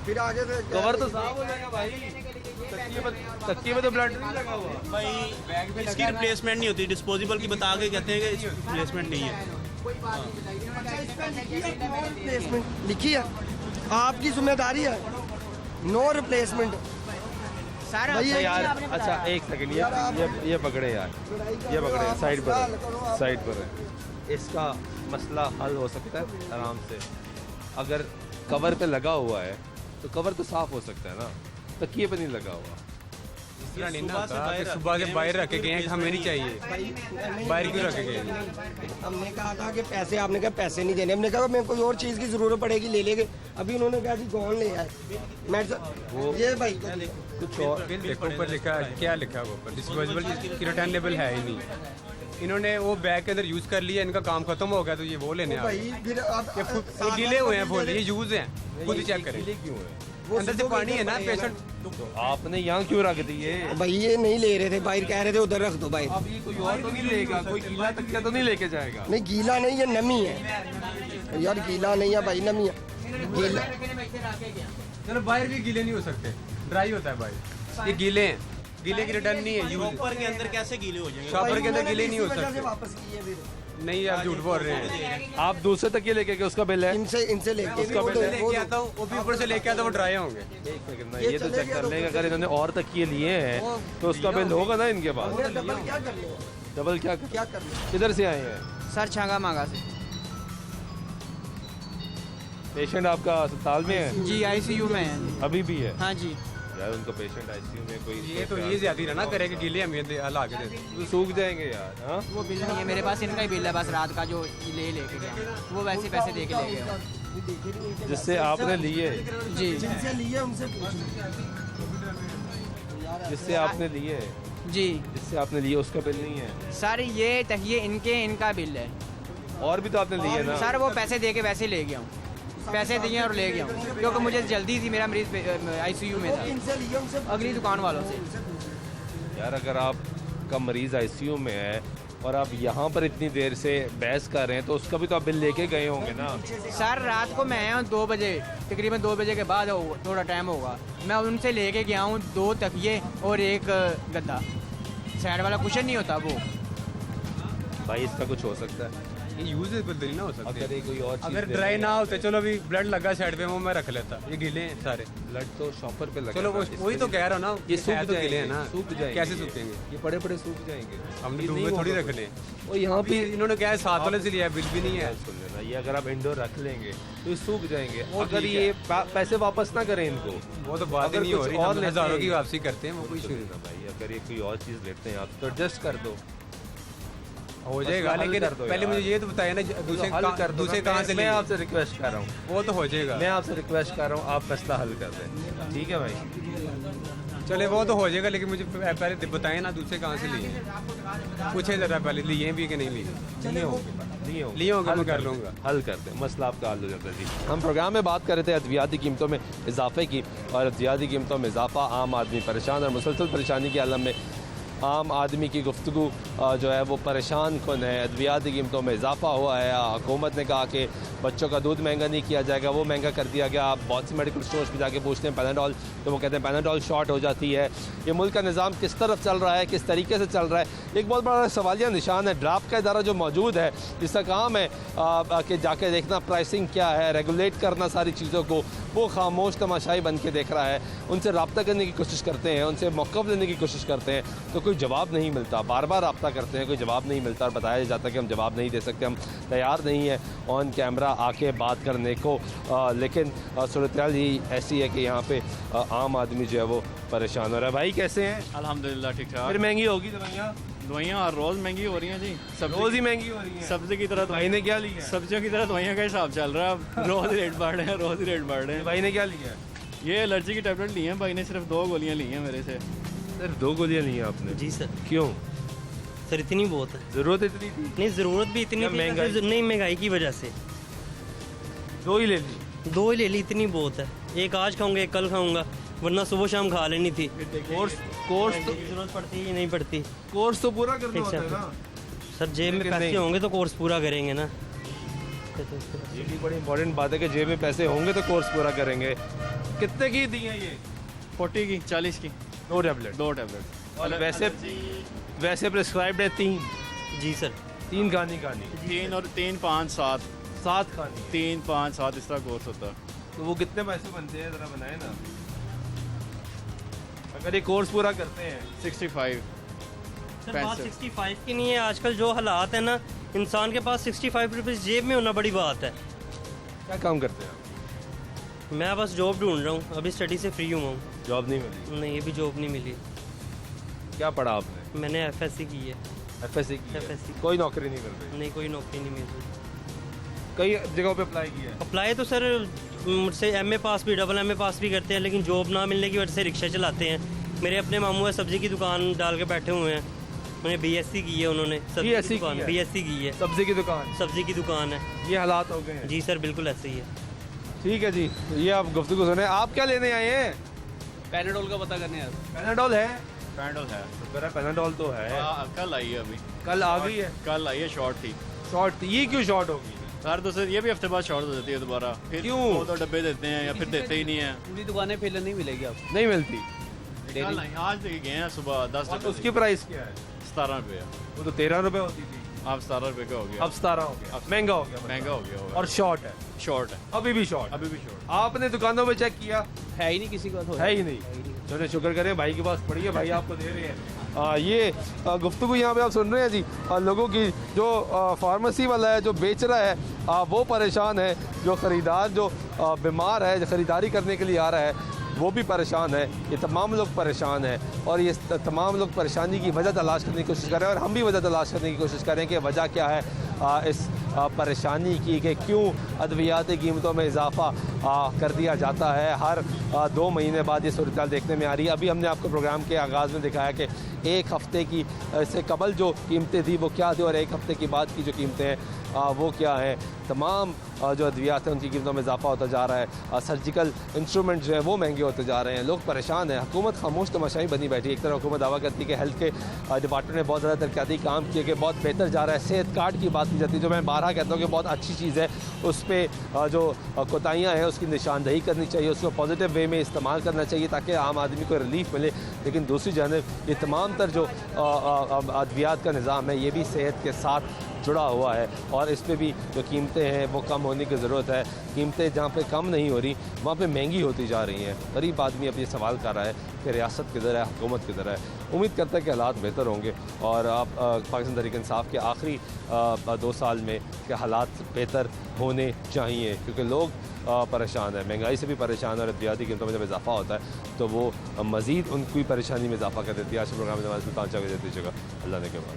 फिर आगे से कवर तो साफ हो जाएगा भाई। तकिए में तो ब्लड नहीं लगा हुआ भाई, इसकी रिप्लेसमेंट नहीं होती, डिस्पोजेबल की बता के कहते हैं कि रिप्लेसमेंट नहीं है। लिखी है, आपकी जिम्मेदारी है, नो रिप्लेसमेंट। सर यार अच्छा एक सेकंड, ये पकड़े यार, ये पकड़े, साइड पर, साइड पर। इसका मसला हल हो सकता है आराम से। अगर कवर पे लगा हुआ है तो कवर तो साफ हो सकता है ना, तकिए पे नहीं लगा हुआ। सुबह से बाहर रखे गए हैं, हमें नहीं चाहिए, बाहर क्यों रखे गए? हमने कहा था कि पैसे, आपने कहा पैसे नहीं देने, हमने कहा मैं कोई और चीज़ की ज़रूरत पड़ेगी ले लेंगे। अभी उन्होंने कहा कि कौन ले आए ये भाई कुछ और देखो ऊपर लिखा, क्या लिखा है ऊपर? डिस्पोजेबल रिटर्नेबल है ही नहीं। इन्होंने वो बैग के अंदर यूज़ कर लिया, इनका काम खत्म हो गया तो ये वो लेने आ गए। ये गीले हुए हैं, बोल ये यूज़ हैं, खुद ही चेक करें। क्यों है? अंदर से पानी है ना, पेशेंट। तो आपने यहाँ क्यों रख दिए? भाई ये नहीं ले रहे थे, बाहर कह रहे थे उधर रख दो भाई। अब ये कोई और तो नहीं लेगा, कोई गीला तकिया तो नहीं लेके जाएगा? नहीं गीला नहीं, ये नमी है यार, गीला नहीं है भाई, नमी है गीला। चलो बाहर भी गीले नहीं हो सकते, ड्राई होता है बाहर, ये गीले हैं, गीले की रिटर्न नहीं है। शॉपर के अंदर कैसे गीले हो जाएंगे? शॉपर के अंदर गीले नहीं हो सकते। वापस किए फिर नहीं, आप झूठ बोल रहे हैं। आप दूसरे तकिए लेके गए, उसका बिल है? इनसे लेके उसका बिल है? लेके आता हूँ, वो भी ऊपर से लेके आता हूँ, ड्राई होंगे। एक सेकंड ना, ये तो चेक कर लेंगे। अगर इन्होंने और तकिए लिए हैं तो उसका बिल होगा ना इनके पास। डबल क्या कर ले, डबल क्या क्या कर ले? किधर से आए हैं? सर छांगा मांगा से। पेशेंट आपका अस्पताल में है? जी ICU में है। अभी भी है? हाँ जी। यार उनको पेशेंट ICU में कोई ये ज्यादा ना करे कि गीले हमें ला के दे तो सूख जाएंगे यार। हाँ वो बिल नहीं है मेरे पास, इनका ही बिल है बस रात का जो लेके गया, वो वैसे पैसे दे के ले गया जिससे आपने लिए। जी जिनसे लिए उनसे जिससे आपने लिए जी जिससे आपने लिए उसका बिल नहीं है सर, ये तहिए इनका बिल है। और भी तो आपने लिए ना सर वो पैसे दे के वैसे ले गया हूँ, पैसे दिए और ले गया हूँ क्योंकि मुझे जल्दी थी, मेरा मरीज ICU में था अगली दुकान वालों से। यार अगर आपका मरीज ICU में है और आप यहाँ पर इतनी देर से बहस कर रहे हैं तो उसका भी तो आप बिल लेके गए होंगे ना। सर रात को मैं आया हूँ 2 बजे, तकरीबन 2 बजे के बाद थोड़ा टाइम होगा, मैं उनसे लेके गया हूँ 2 तकिए और 1 गद्दा, साइड वाला कुशन नहीं होता वो। भाई इसका कुछ हो सकता है, ये यूजेबल तो नहीं ना हो सकते। अगर ये कोई और चीज़ अगर दे ड्राई रहे ना होते, चलो अभी ब्लड लगा साइड पे, वो मैं रख लेता, ये गीले हैं सारे। ब्लड तो शॉपर पे लगा चलो वही तो कह रहा हूँ ना, ये है सूख तो गीले हैं ना, सूख जाएंगे। कैसे सूखेंगे? ये बड़े बड़े सूख जाएंगे, हमने धूप में थोड़ी रखने। और यहाँ अभी पे इन्होंने क्या है, 7 वाले से लिया, बिल भी नहीं है। सुन लेना, ये अगर आप इंडोर रख लेंगे तो ये सूख जाएंगे। वो अगर ठीक ये पैसे वापस ना करें इनको, वो तो बात ही अगर नहीं हो कुछ रही, और हम लेते हज़ारों हैं की ये। वापसी करते हैं, वो कोई इशू नहीं ना भाई, अगर ये कोई और चीज़ लेते हैं आप तो एडजस्ट कर दो, हो जाएगा। हल लेकिन कर दो पहले यार। मुझे ये तो बताया ना, दूसरे कहाँ से मैं लिए? आपसे रिक्वेस्ट कर रहा हूँ, वो तो हो जाएगा। मैं आपसे रिक्वेस्ट कर रहा हूँ, आप मसला हल कर दें, ठीक है भाई? चले वो तो हो जाएगा, लेकिन मुझे पहले बताएं ना, दूसरे कहाँ से लिए? पूछे ज़रा पहले, लिए भी कि नहीं लिए? लिए होंगे, मैं कर लूँगा, हल कर दें, मसला आपका हल हो जाता है जी। हम प्रोग्राम में बात कर रहे थे अद्वियाती कीमतों में इजाफे की, और अद्वियाती कीमतों में इजाफा आम आदमी परेशान और मुसलसल परेशानी के आलम में आम आदमी की गुफ्तगू जो है वो परेशान कुन है। अद्वियाती कीमतों में इजाफा हुआ है, हुकूमत ने कहा कि बच्चों का दूध महंगा नहीं किया जाएगा, वो महंगा कर दिया गया। आप बहुत सी मेडिकल स्टोर्स पे जाके पूछते हैं पैनाडोल, तो वो कहते हैं पैनाडोल शॉर्ट हो जाती है। ये मुल्क का निज़ाम किस तरफ चल रहा है, किस तरीके से चल रहा है, एक बहुत बड़ा सवालिया निशान है। ड्राफ्ट का इदारा जो मौजूद है, जिसका काम है कि जाके देखना प्राइसिंग क्या है, रेगुलेट करना सारी चीज़ों को, वो खामोश तमाशाई बन के देख रहा है। उनसे रब्ता करने की कोशिश करते हैं, उनसे मौक़िफ़ लेने की कोशिश करते हैं, तो कोई जवाब नहीं मिलता। बार बार रब्ता करते हैं, कोई जवाब नहीं मिलता और बताया जाता है कि हम जवाब नहीं दे सकते, हम तैयार नहीं हैं ऑन कैमरा आके बात करने को। लेकिन सूरत हाल ही ऐसी है कि यहाँ पे आम आदमी जो है वो परेशान हो रहा है। भाई कैसे हैं? अल्हम्दुलिल्लाह ठीक ठाक। फिर महंगी होगी दवाइयाँ? दवाइयाँ हर रोज़ महंगी हो रही हैं जी, रोज़ ही महंगी हो रही हैं। सब्जी की तरह भाई ने क्या लिया? सब्जियों की तरह दवाइयाँ का हिसाब चल रहा है, रोज़ ही रेट बढ़ रहे हैं, रोज़ ही रेट बढ़ रहे हैं। भाई ने क्या लिया? ये एलर्जी की टैबलेट ली हैं भाई ने, सिर्फ 2 गोलियाँ ली हैं मेरे से। सिर्फ 2 गोलियाँ ली हैं आपने? जी सर। क्यों सर? इतनी बहुत है। ज़रूरत इतनी थी? नहीं, ज़रूरत भी इतनी थी, महंगाई? नहीं, महंगाई की वजह से 2 ही ले ली। 2 ही ले ली, इतनी बहुत है। एक आज खाऊंगा, एक कल खाऊंगा, वरना सुबह शाम खा लेनी थी। कोर्स तो जरूरत पड़ती है नहीं पड़ती? कोर्स तो पूरा करना होता है ना सर। जेब में पैसे होंगे तो कोर्स पूरा करेंगे ना। ये भी बड़ी इंपॉर्टेंट बात है कि जेब में पैसे होंगे तो कोर्स पूरा करेंगे। कितने की दी हैं ये? 40 की, 40 की 2 टैबलेट। 2 टैबलेट। और वैसे प्रिस्क्राइब्ड है 3? जी सर। 3 खानी 3 और 3 5 7 7 खानी 3 5 7 इस तरह कोर्स होता है। तो वो कितने पैसे बनते हैं, ज़रा बनाए ना। अगर ये कोर्स पूरा करते हैं 65। सर बात 65 की नहीं है, आजकल जो हालात है ना, इंसान के पास 65 रुपीज़ जेब में होना बड़ी बात है। क्या काम करते हैं आप? मैं बस जॉब ढूंढ रहा हूँ, अभी स्टडी से फ्री हुआ हूँ। जॉब नहीं मिली? नहीं, अभी जॉब नहीं मिली। क्या पढ़ा आपने? मैंने FSC की है। FSC की? FSC। कोई नौकरी नहीं कर रही? नहीं, कोई नौकरी नहीं मिल रही। कई जगहों पे अप्लाई किया है? अप्लाई तो सर मुझसे MA पास भी, डबल MA पास भी करते हैं, लेकिन जॉब ना मिलने की वजह से रिक्शा चलाते हैं। मेरे अपने मामू है, सब्जी की दुकान डाल के बैठे हुए हैं। मैंने BSc की है, उन्होंने BSc की है। सब्जी की दुकान? सब्जी की दुकान है। ये हालात हो गए हैं? जी सर, बिल्कुल ऐसे ही है। ठीक है जी, तो ये आप गुफ्तगू सुने। आप क्या लेने आए हैं? पैनाडोल का पता करने यार। पैनाडोल है? पैनाडोल है। मेरा पैनाडोल तो है। कल आई है अभी। कल आ गई है? कल आई है, शॉर्ट थी। शॉर्ट थी? ये क्यों शॉर्ट होगी? हर दूसरे, ये भी हफ्ते बाद शॉर्ट हो जाती है दोबारा। फिर क्यों? वो तो डब्बे देते हैं या फिर देते ही नहीं है। पूरी दुकानें फिर नहीं मिलेगी आपको। नहीं मिलती? कल आई, आज देखे गए हैं सुबह 10 और उसकी प्राइस क्या है? 17 रुपये। वो तो 13 रुपये होती थी। अब 17 रुपये का हो गया। अब 17 हो गया, महंगा हो गया। महंगा हो गया होगा। और शॉर्ट है? शॉर्ट है, अभी भी शॉर्ट? अभी भी शॉर्ट। आपने दुकानों में चेक किया? है ही नहीं किसी का, तो है ही नहीं। चलिए शुक्र करें भाई के पास पड़ी है, भाई आपको दे रहे हैं। ये गुफ्तगू यहाँ पे आप सुन रहे हैं जी लोगों की, जो फार्मेसी वाला है जो बेच रहा है वो परेशान है, जो ख़रीदार जो बीमार है जो ख़रीदारी करने के लिए आ रहा है वो भी परेशान है, ये तमाम लोग परेशान हैं और ये तमाम लोग परेशानी की वजह तलाश करने की कोशिश कर रहे हैं और हम भी वजह तलाश करने की कोशिश कर रहे हैं कि वजह क्या है इस परेशानी की, कि क्यों अद्वियाती कीमतों में इजाफ़ा कर दिया जाता है। हर 2 महीने बाद ये सूरत देखने में आ रही है। अभी हमने आपको प्रोग्राम के आगाज़ में दिखाया कि एक हफ़्ते की से कबल जो कीमतें थी वो क्या थी और एक हफ़्ते के बाद की जो कीमतें हैं वो क्या हैं। तमाम जो अद्वियात हैं उनकी कीमतों में इजाफा होता जा रहा है। सर्जिकल इंस्ट्रूमेंट जो है वो महंगे होते जा रहे हैं। लोग परेशान हैं। हुकूमत खामोश तमाशाई बनी बैठी है। एक तरफ हुकूमत दावा करती है कि हेल्थ के डिपार्टमेंट ने बहुत ज़्यादा तरक्याती काम किए, कि बहुत बेहतर जा रहा है। सेहत कार्ड की बात की जाती है जो मैं बारहा कहता हूँ कि बहुत अच्छी चीज़ है। उस पर जो कोताहियाँ हैं उसकी निशानदही करनी चाहिए, उसको पॉजिटिव वे में इस्तेमाल करना चाहिए ताकि आम आदमी को रिलीफ मिले। लेकिन दूसरी जानब ये तमाम तर जो अद्वियात का निज़ाम है ये भी सेहत के साथ जुड़ा हुआ है और इस पर भी जो कीमतें हैं वो कम होने की ज़रूरत है। कीमतें जहाँ पे कम नहीं हो रही वहाँ पे महंगी होती जा रही हैं। गरीब आदमी अब ये सवाल कर रहा है कि रियासत किधर है, हुकूमत किधर है। उम्मीद करता है कि हालात बेहतर होंगे और आप पाकिस्तान तहरीक इंसाफ के आखिरी 2 साल में के हालात बेहतर होने चाहिए, क्योंकि लोग परेशान है, महंगाई से भी परेशान है और अद्वियाती कीमतों में जब इजाफा होता है तो वो मज़ीद उनकी परेशानी में इजाफा कर देती है। आज के प्रोग्राम में सुल्तान चाह देती जगह अल्लाह ने के बाद।